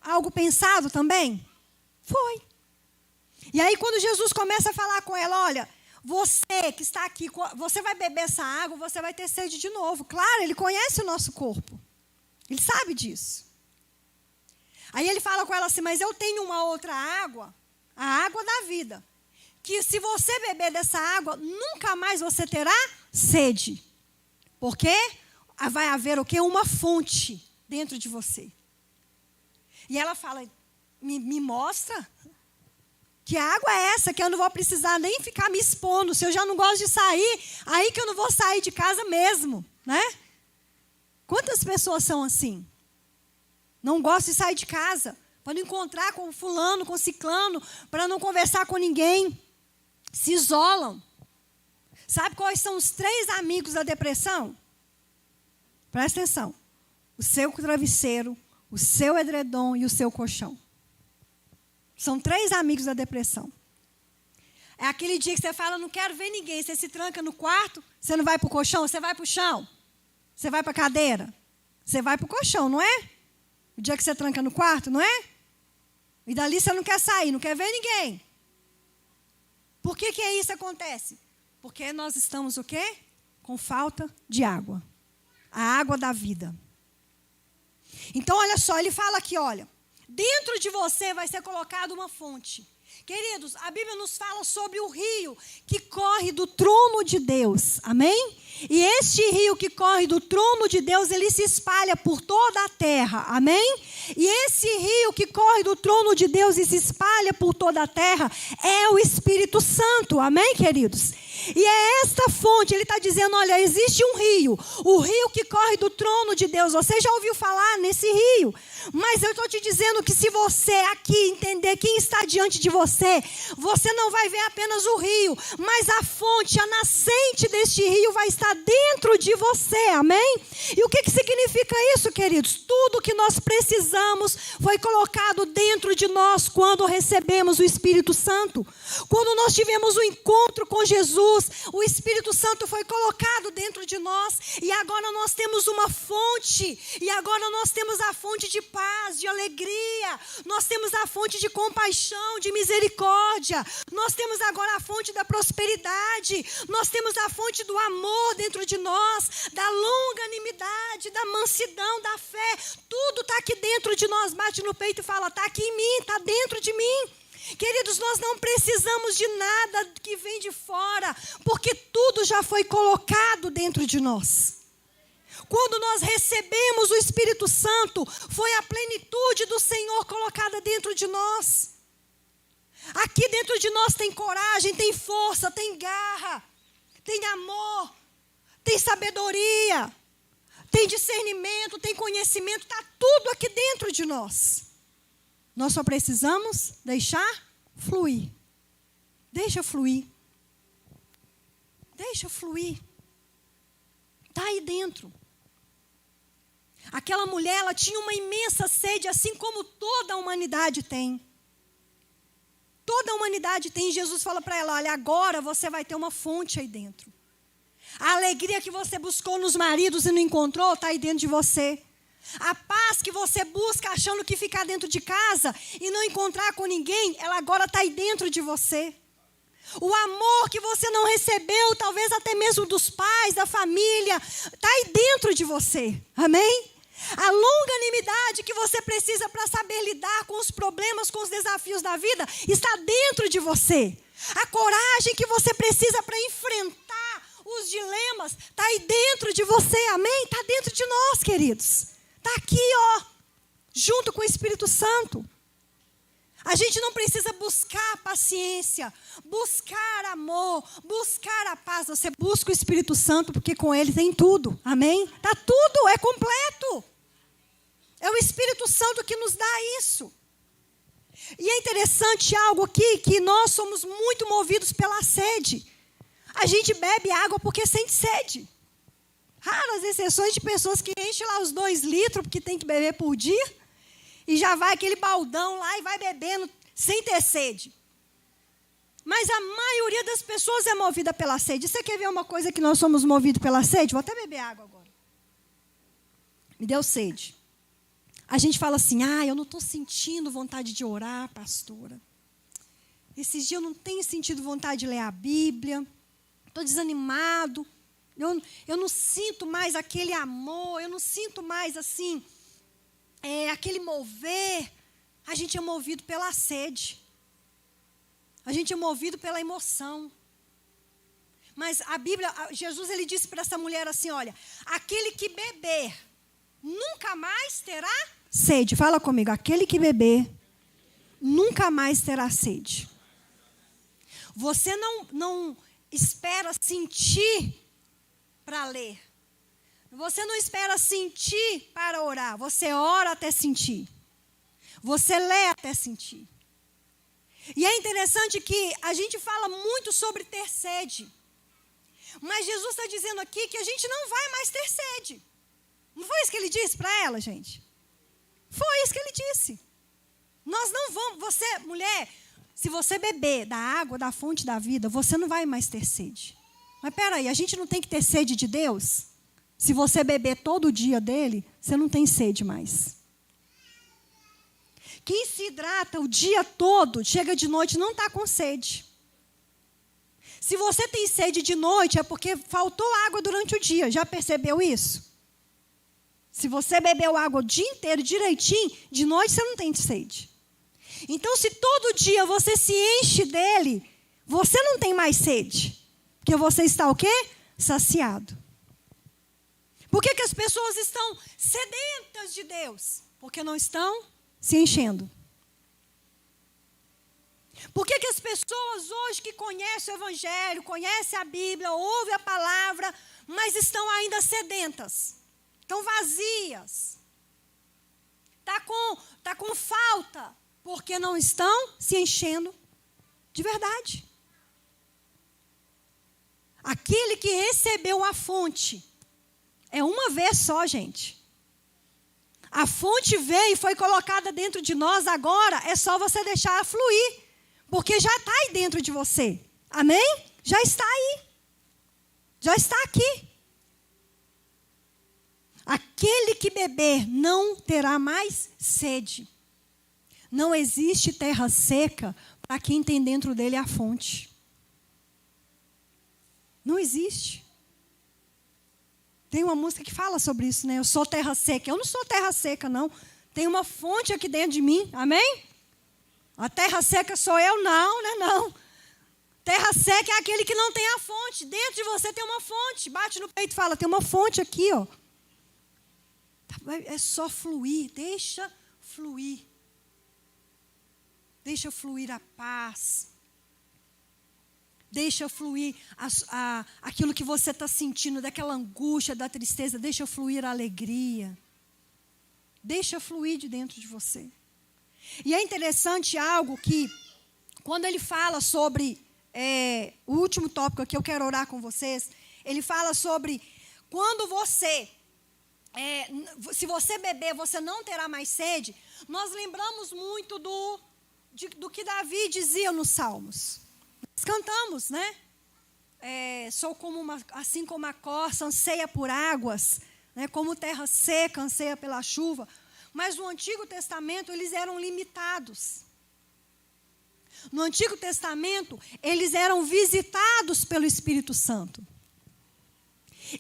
algo pensado também? Foi. E aí quando Jesus começa a falar com ela, olha, você que está aqui, você vai beber essa água, você vai ter sede de novo. Claro, ele conhece o nosso corpo. Ele sabe disso. Aí ele fala com ela assim, mas eu tenho uma outra água, a água da vida. Que se você beber dessa água, nunca mais você terá sede. Porque vai haver o quê? Uma fonte dentro de você. E ela fala, me mostra que água é essa, que eu não vou precisar nem ficar me expondo. Se eu já não gosto de sair, aí que eu não vou sair de casa mesmo, né? Quantas pessoas são assim? Não gostam de sair de casa, para não encontrar com fulano, com ciclano, para não conversar com ninguém. Se isolam. Sabe quais são os 3 amigos da depressão? Presta atenção. O seu travesseiro, o seu edredom e o seu colchão. São 3 amigos da depressão. É aquele dia que você fala, não quero ver ninguém. Você se tranca no quarto, você não vai para o colchão, você vai para o chão. Você vai para a cadeira. Você vai para o colchão, não é? O dia que você tranca no quarto, não é? E dali você não quer sair, não quer ver ninguém. Por que isso acontece? Porque nós estamos o quê? Com falta de água. A água da vida. Então, olha só, ele fala aqui, olha. Dentro de você vai ser colocada uma fonte. Queridos, a Bíblia nos fala sobre o rio que corre do trono de Deus. Amém? E este rio que corre do trono de Deus, ele se espalha por toda a terra. Amém? E esse rio que corre do trono de Deus e se espalha por toda a terra é o Espírito Santo. Amém, queridos? E é esta fonte, ele está dizendo, olha, existe um rio, o rio que corre do trono de Deus. Você já ouviu falar nesse rio? Mas eu estou te dizendo que se você aqui entender quem está diante de você, você não vai ver apenas o rio, mas a fonte, a nascente deste rio vai estar dentro de você, amém? E o que significa isso, queridos? Tudo que nós precisamos foi colocado dentro de nós quando recebemos o Espírito Santo. Quando nós tivemos um encontro com Jesus, o Espírito Santo foi colocado dentro de nós e agora nós temos uma fonte, e agora nós temos a fonte de paz, de alegria, nós temos a fonte de compaixão, de misericórdia, nós temos agora a fonte da prosperidade, nós temos a fonte do amor dentro de nós, da longanimidade, da mansidão, da fé, tudo está aqui dentro de nós. Bate no peito e fala, está aqui em mim, está dentro de mim. Queridos, nós não precisamos de nada que vem de fora, porque tudo já foi colocado dentro de nós. Quando nós recebemos o Espírito Santo, foi a plenitude do Senhor colocada dentro de nós. Aqui dentro de nós tem coragem, tem força, tem garra, tem amor, tem sabedoria, tem discernimento, tem conhecimento, está tudo aqui dentro de nós. Nós só precisamos deixar fluir. Deixa fluir. Deixa fluir. Está aí dentro. Aquela mulher, ela tinha uma imensa sede, assim como toda a humanidade tem. Toda a humanidade tem. Jesus fala para ela, olha, agora você vai ter uma fonte aí dentro. A alegria que você buscou nos maridos e não encontrou, está aí dentro de você. A paz que você busca achando que ficar dentro de casa e não encontrar com ninguém, ela agora está aí dentro de você. O amor que você não recebeu, talvez até mesmo dos pais, da família, está aí dentro de você. Amém? A longanimidade que você precisa para saber lidar com os problemas, com os desafios da vida, está dentro de você. A coragem que você precisa para enfrentar os dilemas, está aí dentro de você. Amém? Está dentro de nós, queridos. Está aqui, ó, junto com o Espírito Santo. A gente não precisa buscar paciência, buscar amor, buscar a paz. Você busca o Espírito Santo porque com ele tem tudo. Amém? Está tudo, é completo. É o Espírito Santo que nos dá isso. E é interessante algo aqui, que nós somos muito movidos pela sede. A gente bebe água porque sente sede. Raras exceções de pessoas que enchem lá os 2 litros, porque tem que beber por dia, e já vai aquele baldão lá e vai bebendo sem ter sede. Mas a maioria das pessoas é movida pela sede. Você quer ver uma coisa que nós somos movidos pela sede? Vou até beber água agora. Me deu sede. A gente fala assim, eu não estou sentindo vontade de orar, pastora. Esses dias eu não tenho sentido vontade de ler a Bíblia. Estou desanimado. Eu não sinto mais aquele amor, eu não sinto mais assim, aquele mover. A gente é movido pela sede. A gente é movido pela emoção. Mas a Bíblia, Jesus ele disse para essa mulher assim, olha, aquele que beber nunca mais terá sede. Fala comigo, aquele que beber nunca mais terá sede. Você não espera sentir para ler. Você não espera sentir para orar. Você ora até sentir. Você lê até sentir. E é interessante que a gente fala muito sobre ter sede. Mas Jesus está dizendo aqui que a gente não vai mais ter sede. Não foi isso que ele disse para ela, gente? Foi isso que ele disse. Nós não vamos, você, mulher, se você beber da água, da fonte da vida, você não vai mais ter sede. Mas peraí, a gente não tem que ter sede de Deus? Se você beber todo dia dele, você não tem sede mais. Quem se hidrata o dia todo, chega de noite, não está com sede. Se você tem sede de noite, é porque faltou água durante o dia. Já percebeu isso? Se você bebeu água o dia inteiro, direitinho, de noite você não tem sede. Então, se todo dia você se enche dele, você não tem mais sede. Porque você está o quê? Saciado. Por que as pessoas estão sedentas de Deus? Porque não estão se enchendo. Por que as pessoas hoje que conhecem o Evangelho, conhecem a Bíblia, ouvem a palavra, mas estão ainda sedentas, estão vazias, tá com falta, porque não estão se enchendo de verdade. Aquele que recebeu a fonte, é uma vez só, gente. A fonte veio e foi colocada dentro de nós, agora é só você deixar fluir, porque já está aí dentro de você. Amém? Já está aí. Já está aqui. Aquele que beber não terá mais sede. Não existe terra seca para quem tem dentro dele a fonte. Não existe. Tem uma música que fala sobre isso, né? Eu sou terra seca. Eu não sou terra seca, não. Tem uma fonte aqui dentro de mim. Amém? A terra seca sou eu? Não, né? Não. Terra seca é aquele que não tem a fonte. Dentro de você tem uma fonte. Bate no peito e fala, tem uma fonte aqui, ó. É só fluir. Deixa fluir. Deixa fluir a paz. Deixa fluir aquilo que você está sentindo, daquela angústia, da tristeza. Deixa fluir a alegria. Deixa fluir de dentro de você. E é interessante algo que, quando ele fala sobre, o último tópico aqui, eu quero orar com vocês. Ele fala sobre, quando você, se você beber, você não terá mais sede. Nós lembramos muito do que Davi dizia nos Salmos. Nós cantamos, né? Sou assim como a corça anseia por águas, né? Como terra seca anseia pela chuva. Mas no Antigo Testamento eles eram limitados. No Antigo Testamento eles eram visitados pelo Espírito Santo.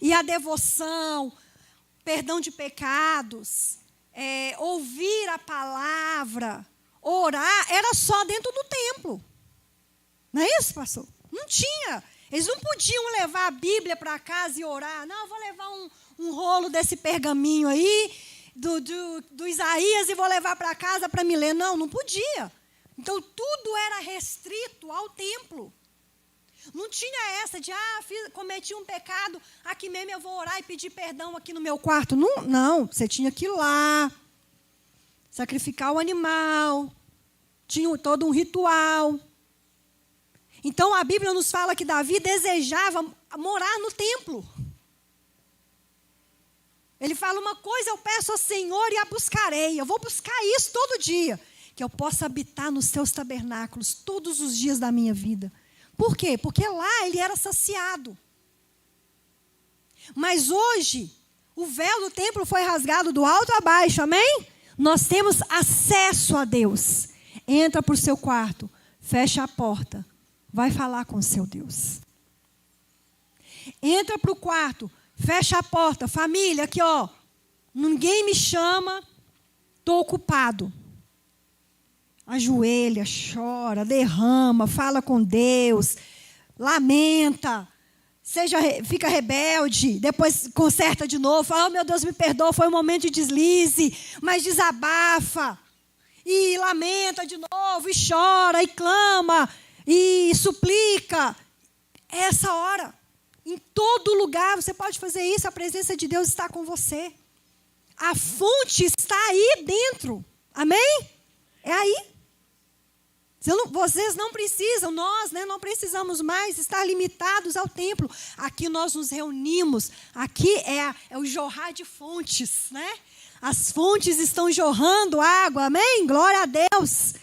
E a devoção, perdão de pecados, ouvir a palavra, orar, era só dentro do templo. Não é isso, pastor? Não tinha. Eles não podiam levar a Bíblia para casa e orar. Não, eu vou levar um rolo desse pergaminho aí, do Isaías, e vou levar para casa para me ler. Não, não podia. Então, tudo era restrito ao templo. Não tinha essa de, cometi um pecado, aqui mesmo eu vou orar e pedir perdão aqui no meu quarto. Não, você tinha que ir lá, sacrificar o animal, tinha todo um ritual. Então, a Bíblia nos fala que Davi desejava morar no templo. Ele fala, uma coisa eu peço ao Senhor e a buscarei. Eu vou buscar isso todo dia. Que eu possa habitar nos teus tabernáculos todos os dias da minha vida. Por quê? Porque lá ele era saciado. Mas hoje, o véu do templo foi rasgado do alto a baixo, amém? Nós temos acesso a Deus. Entra para o seu quarto, fecha a porta. Vai falar com o seu Deus. Entra para o quarto, fecha a porta. Família, aqui ó, ninguém me chama, estou ocupado. Ajoelha, chora, derrama, fala com Deus, lamenta, fica rebelde, depois conserta de novo, fala, meu Deus, me perdoa, foi um momento de deslize, mas desabafa, e lamenta de novo, e chora, e clama, e suplica. É essa hora. Em todo lugar você pode fazer isso. A presença de Deus está com você. A fonte está aí dentro. Amém? É aí. Vocês não precisam, nós não precisamos mais estar limitados ao templo. Aqui nós nos reunimos. Aqui é o jorrar de fontes, né? As fontes estão jorrando água. Amém? Glória a Deus.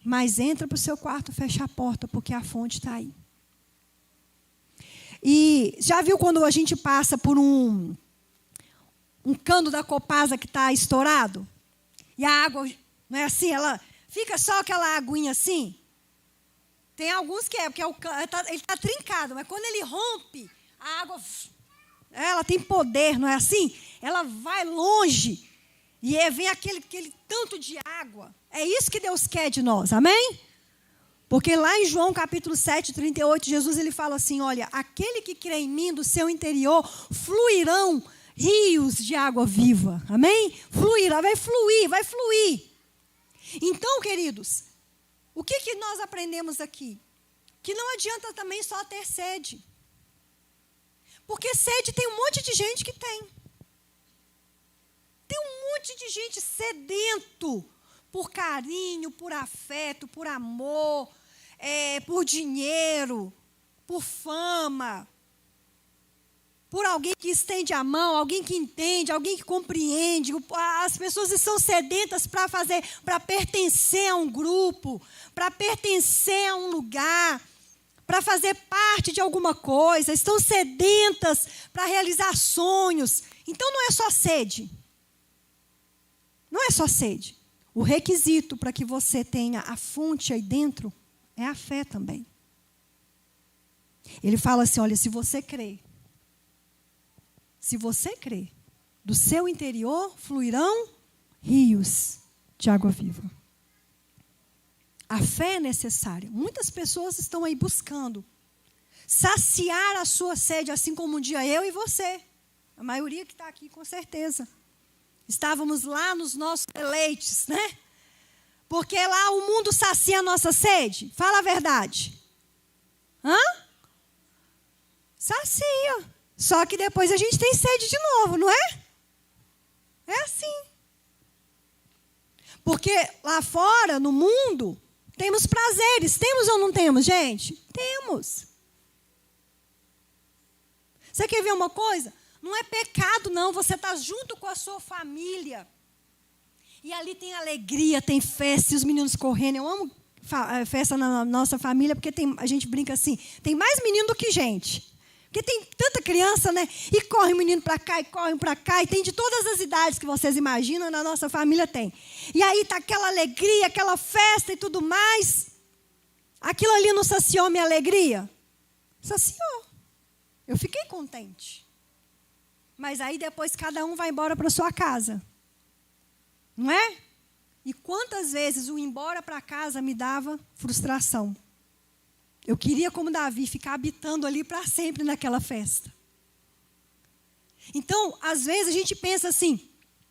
Mas entra para o seu quarto, fecha a porta, porque a fonte está aí. E já viu quando a gente passa por um cano da Copasa que está estourado? E a água, não é assim, ela fica só aquela aguinha assim? Tem alguns que porque ele está trincado, mas quando ele rompe, a água, ela tem poder, não é assim? Ela vai longe e vem aquele tanto de água. É isso que Deus quer de nós, amém? Porque lá em João capítulo 7, 38, Jesus ele fala assim, olha, aquele que crê em mim, do seu interior, fluirão rios de água viva, amém? Fluirá, vai fluir. Então, queridos, O que nós aprendemos aqui? Que não adianta também só ter sede. Porque sede tem um monte de gente que tem. Tem um monte de gente sedento por carinho, por afeto, por amor, por dinheiro, por fama, por alguém que estende a mão, alguém que entende, alguém que compreende. As pessoas estão sedentas para pertencer a um grupo, para pertencer a um lugar, para fazer parte de alguma coisa, estão sedentas para realizar sonhos. Então não é só sede. Não é só sede. O requisito para que você tenha a fonte aí dentro é a fé também. Ele fala assim, olha, se você crer, do seu interior fluirão rios de água viva. A fé é necessária. Muitas pessoas estão aí buscando saciar a sua sede, assim como um dia eu e você. A maioria que está aqui, com certeza. Estávamos lá nos nossos deleites, né? Porque lá o mundo sacia a nossa sede. Fala a verdade. Sacia. Só que depois a gente tem sede de novo, não é? É assim. Porque lá fora, no mundo, temos prazeres. Temos ou não temos, gente? Temos. Você quer ver uma coisa? Não é pecado, não. Você está junto com a sua família. E ali tem alegria, tem festa, e os meninos correndo. Eu amo festa na nossa família, porque a gente brinca assim, tem mais menino do que gente. Porque tem tanta criança, né? E corre o menino para cá, e corre para cá, e tem de todas as idades que vocês imaginam, na nossa família tem. E aí está aquela alegria, aquela festa e tudo mais. Aquilo ali não saciou minha alegria? Saciou. Eu fiquei contente. Mas aí depois cada um vai embora para sua casa. Não é? E quantas vezes o ir embora para casa me dava frustração. Eu queria, como Davi, ficar habitando ali para sempre naquela festa. Então, às vezes a gente pensa assim,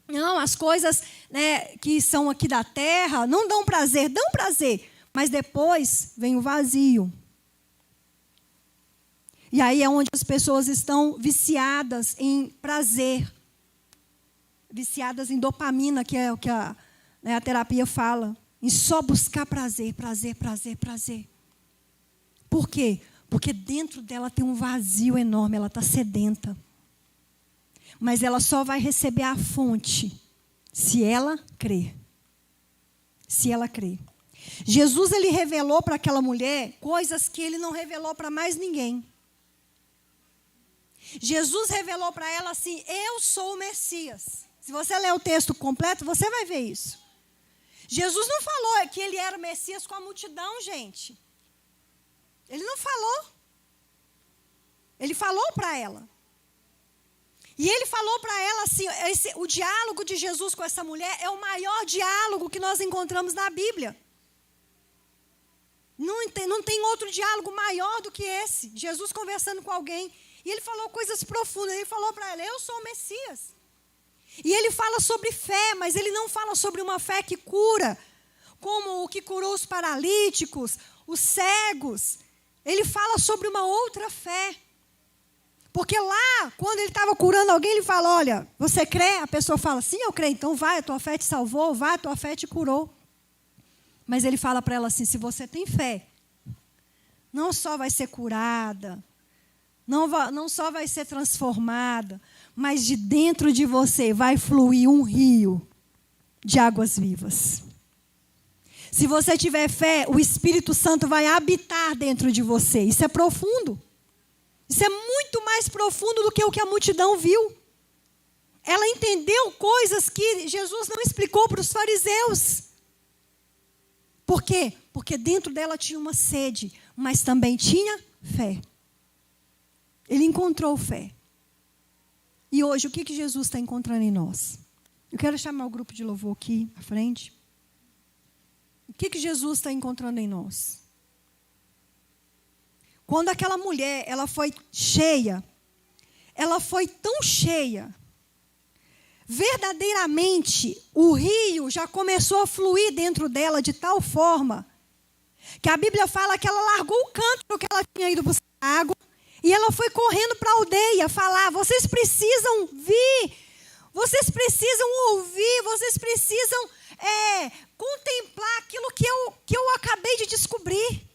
não, as coisas, né, que são aqui da terra não dão prazer, mas depois vem o vazio. E aí é onde as pessoas estão viciadas em prazer, viciadas em dopamina, que é o que a terapia fala, em só buscar prazer. Por quê? Porque dentro dela tem um vazio enorme, ela está sedenta. Mas ela só vai receber a fonte se ela crer. Se ela crer. Jesus, ele revelou para aquela mulher coisas que ele não revelou para mais ninguém. Jesus revelou para ela assim, eu sou o Messias. Se você ler o texto completo, você vai ver isso. Jesus não falou que ele era o Messias com a multidão, gente. Ele não falou. Ele falou para ela. E ele falou para ela assim, o diálogo de Jesus com essa mulher é o maior diálogo que nós encontramos na Bíblia. Não tem outro diálogo maior do que esse. Jesus conversando com alguém. E ele falou coisas profundas. Ele falou para ela, eu sou o Messias. E ele fala sobre fé, mas ele não fala sobre uma fé que cura, como o que curou os paralíticos, os cegos. Ele fala sobre uma outra fé. Porque lá, quando ele estava curando alguém, ele fala, olha, você crê? A pessoa fala, sim, eu creio. Então vai, a tua fé te salvou, vai, a tua fé te curou. Mas ele fala para ela assim, se você tem fé, não só vai ser curada, não só vai ser transformada, mas de dentro de você vai fluir um rio de águas vivas. Se você tiver fé, o Espírito Santo vai habitar dentro de você. Isso é profundo. Isso é muito mais profundo do que o que a multidão viu. Ela entendeu coisas que Jesus não explicou para os fariseus. Por quê? Porque dentro dela tinha uma sede, mas também tinha fé. Ele encontrou fé. E hoje, o que Jesus está encontrando em nós? Eu quero chamar o grupo de louvor aqui à frente. O que Jesus está encontrando em nós? Quando aquela mulher, ela foi cheia, ela foi tão cheia, verdadeiramente, o rio já começou a fluir dentro dela de tal forma Que a Bíblia fala que ela largou o cântaro que ela tinha ido buscar água e ela foi correndo para a aldeia falar: vocês precisam vir, vocês precisam ouvir, vocês precisam contemplar aquilo que eu acabei de descobrir.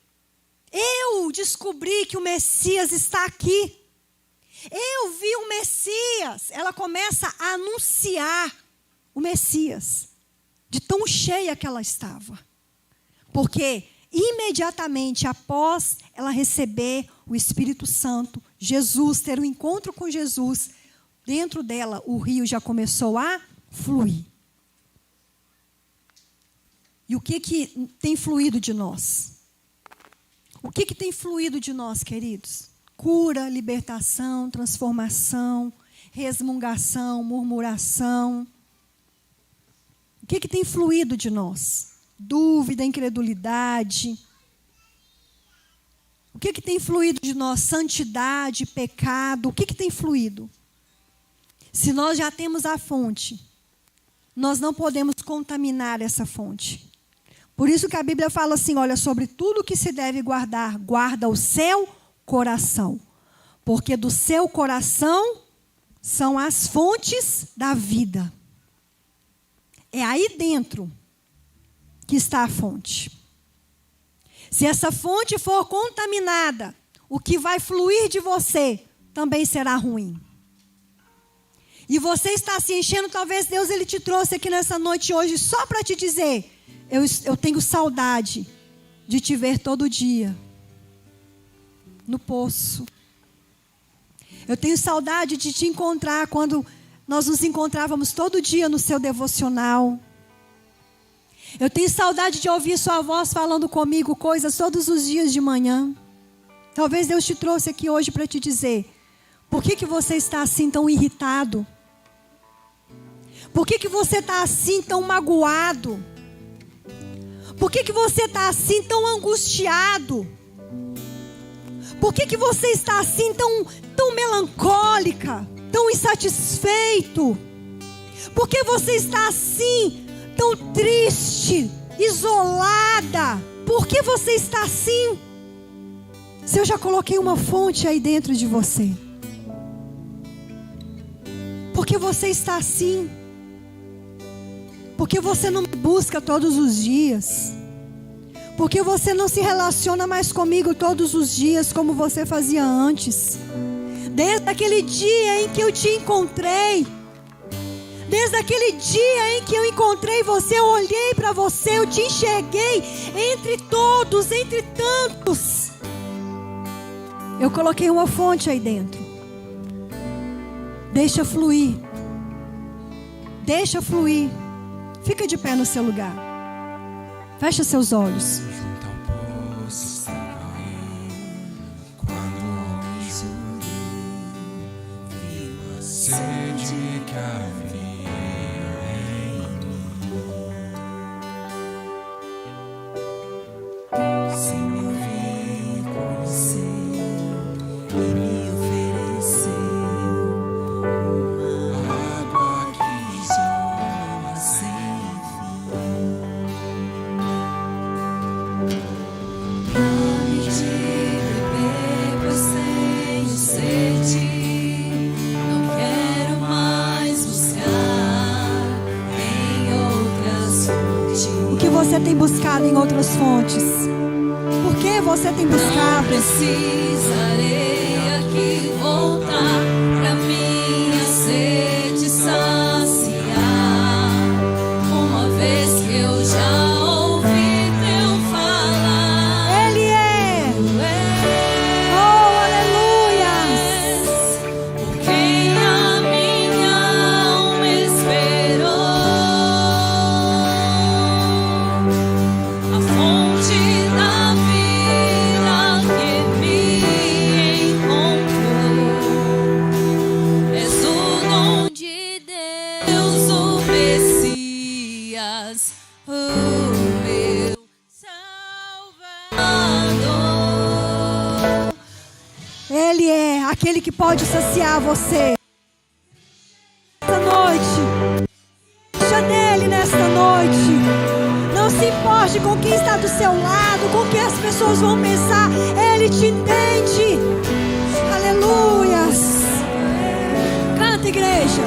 Eu descobri que o Messias está aqui. Eu vi o Messias. Ela começa a anunciar o Messias, de tão cheia que ela estava. Porque imediatamente após ela receber o Espírito Santo, Jesus, ter um encontro com Jesus, dentro dela o rio já começou a fluir. E o que tem fluído de nós? O que tem fluído de nós, queridos? Cura, libertação, transformação, resmungação, murmuração. O que tem fluído de nós? Dúvida, incredulidade. O que tem fluído de nós? Santidade, pecado. O que tem fluído? Se nós já temos a fonte, nós não podemos contaminar essa fonte. Por isso que a Bíblia fala assim, olha, sobre tudo que se deve guardar, guarda o seu coração. Porque do seu coração são as fontes da vida. É aí dentro que está a fonte. Se essa fonte for contaminada, o que vai fluir de você também será ruim. E você está se enchendo, talvez Deus ele te trouxe aqui nessa noite hoje só para te dizer: eu tenho saudade de te ver todo dia no poço. Eu tenho saudade de te encontrar quando nós nos encontrávamos todo dia no seu devocional. Eu tenho saudade de ouvir sua voz falando comigo coisas todos os dias de manhã. Talvez Deus te trouxe aqui hoje para te dizer: por que você está assim tão irritado? Por que você está assim tão magoado? Por que você está assim tão angustiado? Por que você está assim tão melancólica, tão insatisfeito? Por que você está assim tão triste, isolada? Por que você está assim? Se eu já coloquei uma fonte aí dentro de você. Por que você está assim? Porque você não me busca todos os dias. Porque você não se relaciona mais comigo todos os dias como você fazia antes. Desde aquele dia em que eu te encontrei. Desde aquele dia em que eu encontrei você, eu olhei para você, eu te enxerguei entre todos, entre tantos. Eu coloquei uma fonte aí dentro. Deixa fluir. Deixa fluir. Fica de pé no seu lugar. Fecha seus olhos. Junto ao poço estava quando o homem viu a sede que havia em mim. Senhor veio conhecer e me ofereceu uma água que jorra sem fim. Você tem buscado em outras fontes? Por que você tem buscado? Não precisarei aqui voltar pra minha sede saciar, uma vez que eu já ouvi teu falar. Ele é. Oh, aleluia. Por quem a minha alma esperou. Ele é aquele que pode saciar você. Nesta noite, deixa nele nesta noite. Não se importe com quem está do seu lado, com o que as pessoas vão pensar. Ele te entende. Aleluias. Canta, igreja.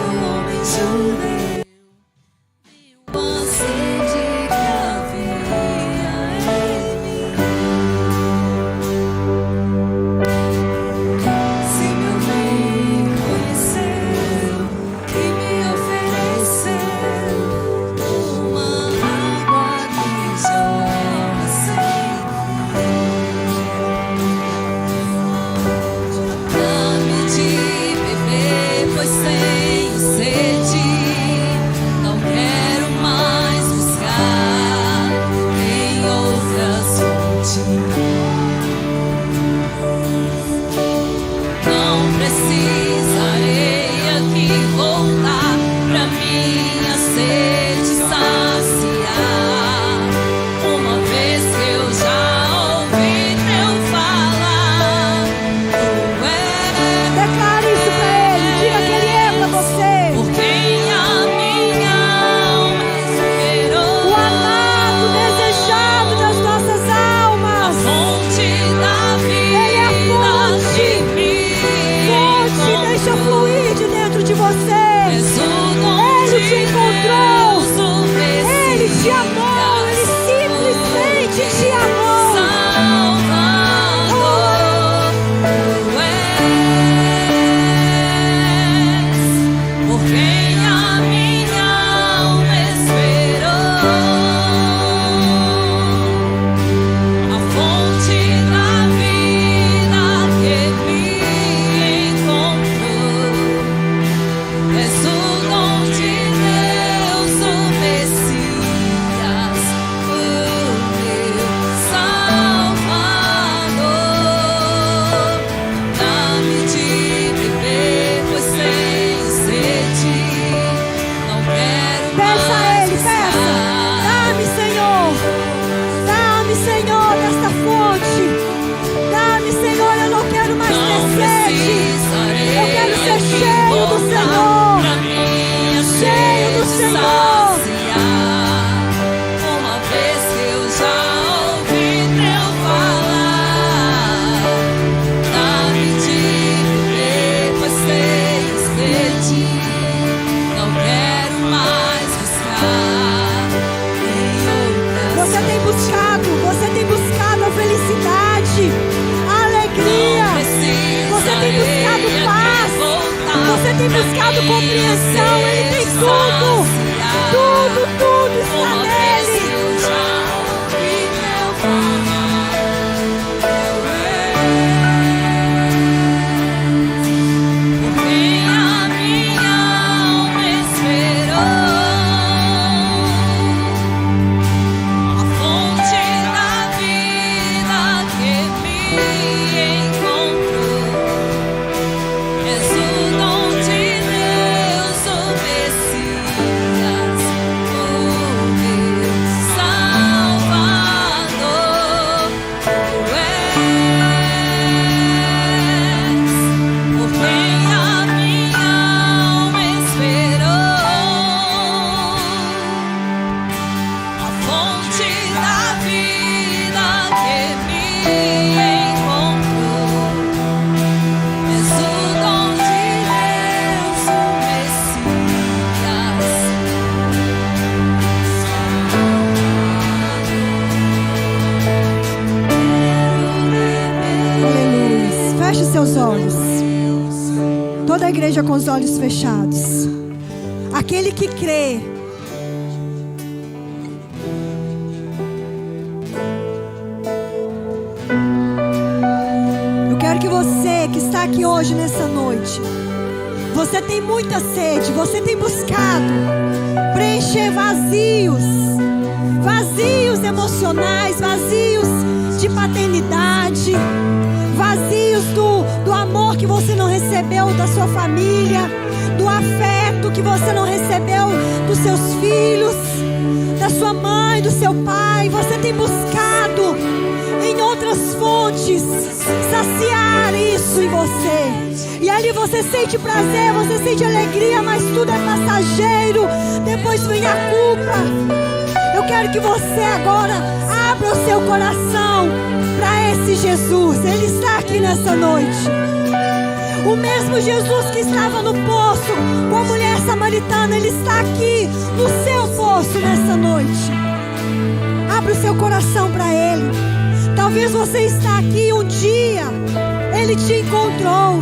Tem buscado compreensão, Ele tem tudo, tudo está nele. Porque a minha alma esperou a fonte da vida que me encontrou. És o dom de Deus, o Messias, o meu Salvador. Tu és por quem a minha alma esperou, a fonte da vida que me encontrou. És o dom de Deus, o Messias, Aleluia. Feche seus olhos. Toda a igreja com os olhos fechados. Aquele que crê. Eu quero que você que está aqui hoje nessa noite, você tem muita sede, você tem buscado preencher vazios emocionais, vazios de paternidade, vazios do amor que você não recebeu da sua família, do afeto que você não recebeu dos seus filhos, da sua mãe, do seu pai. Você tem buscado em outras fontes saciar isso em você. E ali você sente prazer, você sente alegria, mas tudo é passageiro. Depois vem a culpa. Eu quero que você agora abra o seu coração para esse Jesus. Ele está aqui nessa noite. O mesmo Jesus que estava no poço com a mulher samaritana, Ele está aqui no seu poço nessa noite. Abra o seu coração para Ele. Talvez você está aqui um dia, Ele te encontrou,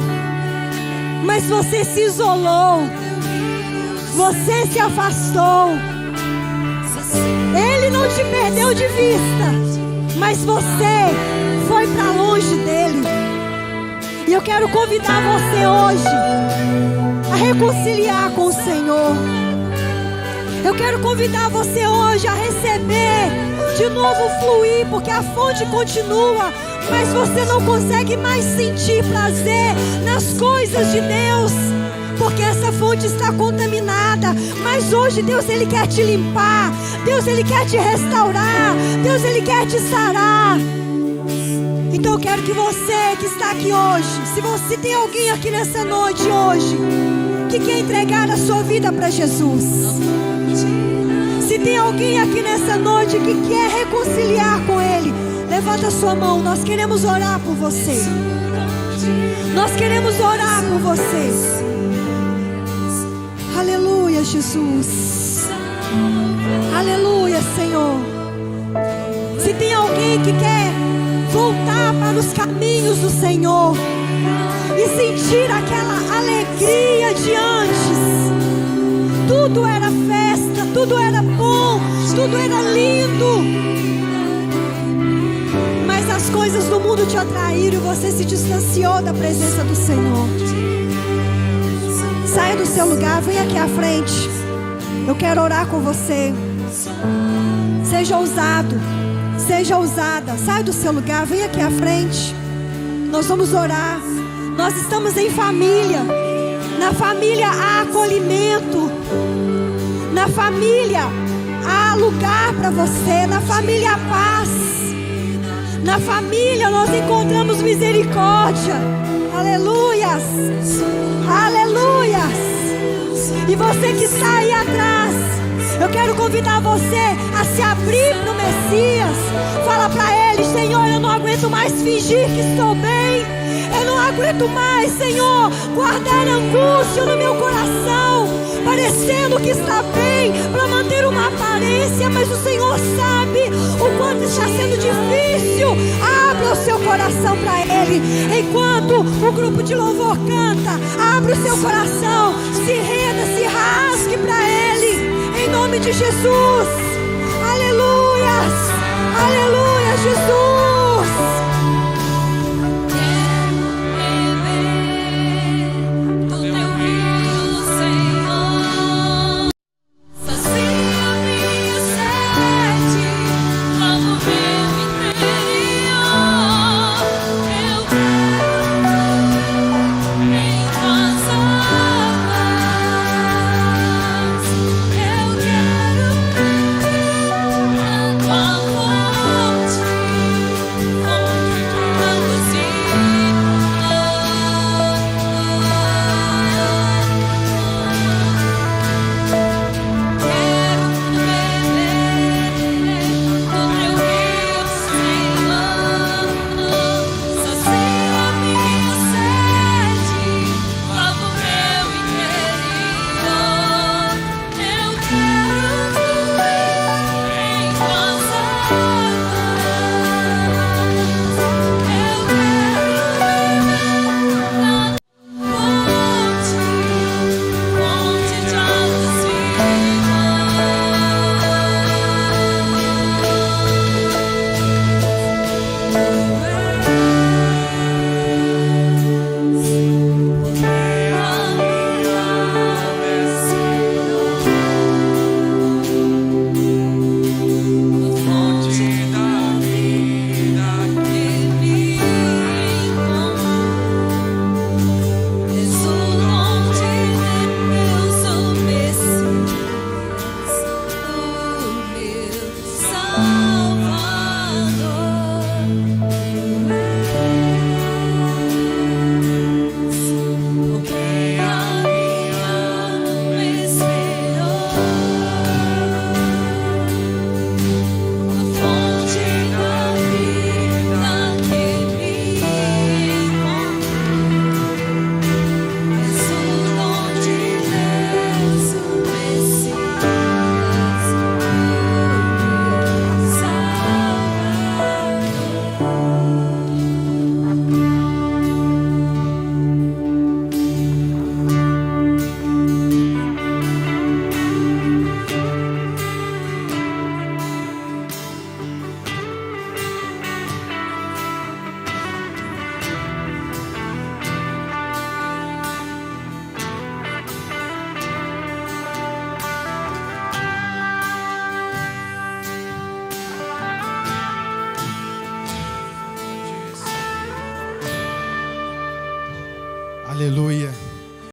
mas você se isolou, você se afastou. Ele não te perdeu de vista, mas você foi para longe dele. E eu quero convidar você hoje a reconciliar com o Senhor. Eu quero convidar você hoje a receber, de novo fluir, porque a fonte continua, mas você não consegue mais sentir prazer nas coisas de Deus, porque essa fonte está contaminada. Mas hoje Deus, Ele quer te limpar. Deus, Ele quer te restaurar. Deus, Ele quer te sarar. Então eu quero que você que está aqui hoje, se tem alguém aqui nessa noite hoje que quer entregar a sua vida para Jesus, se tem alguém aqui nessa noite que quer reconciliar com Ele, levanta a sua mão. Nós queremos orar por você. Nós queremos orar por você. Aleluia, Jesus. Aleluia, Senhor. Se tem alguém que quer voltar para os caminhos do Senhor e sentir aquela alegria de antes, tudo era festa, tudo era bom, tudo era lindo, mas as coisas do mundo te atraíram e você se distanciou da presença do Senhor. Saia do seu lugar, vem aqui à frente. Eu quero orar com você. Seja ousado, seja ousada. Saia do seu lugar, vem aqui à frente. Nós vamos orar. Nós estamos em família. Na família há acolhimento. Na família há lugar para você. Na família há paz. Na família nós encontramos misericórdia. Aleluias. Aleluias. E você que está aí atrás, eu quero convidar você a se abrir para o Messias. Fala para Ele: Senhor, eu não aguento mais fingir que estou bem. Eu não aguento mais, Senhor, guardar angústia no meu coração, parecendo que está bem, para manter uma aparência, mas o Senhor sabe o quanto está sendo difícil. Abra o seu coração para Ele. Enquanto o grupo de louvor canta, abra o seu coração, se renda, se rasgue para Ele, em nome de Jesus. Aleluias, aleluia, Jesus.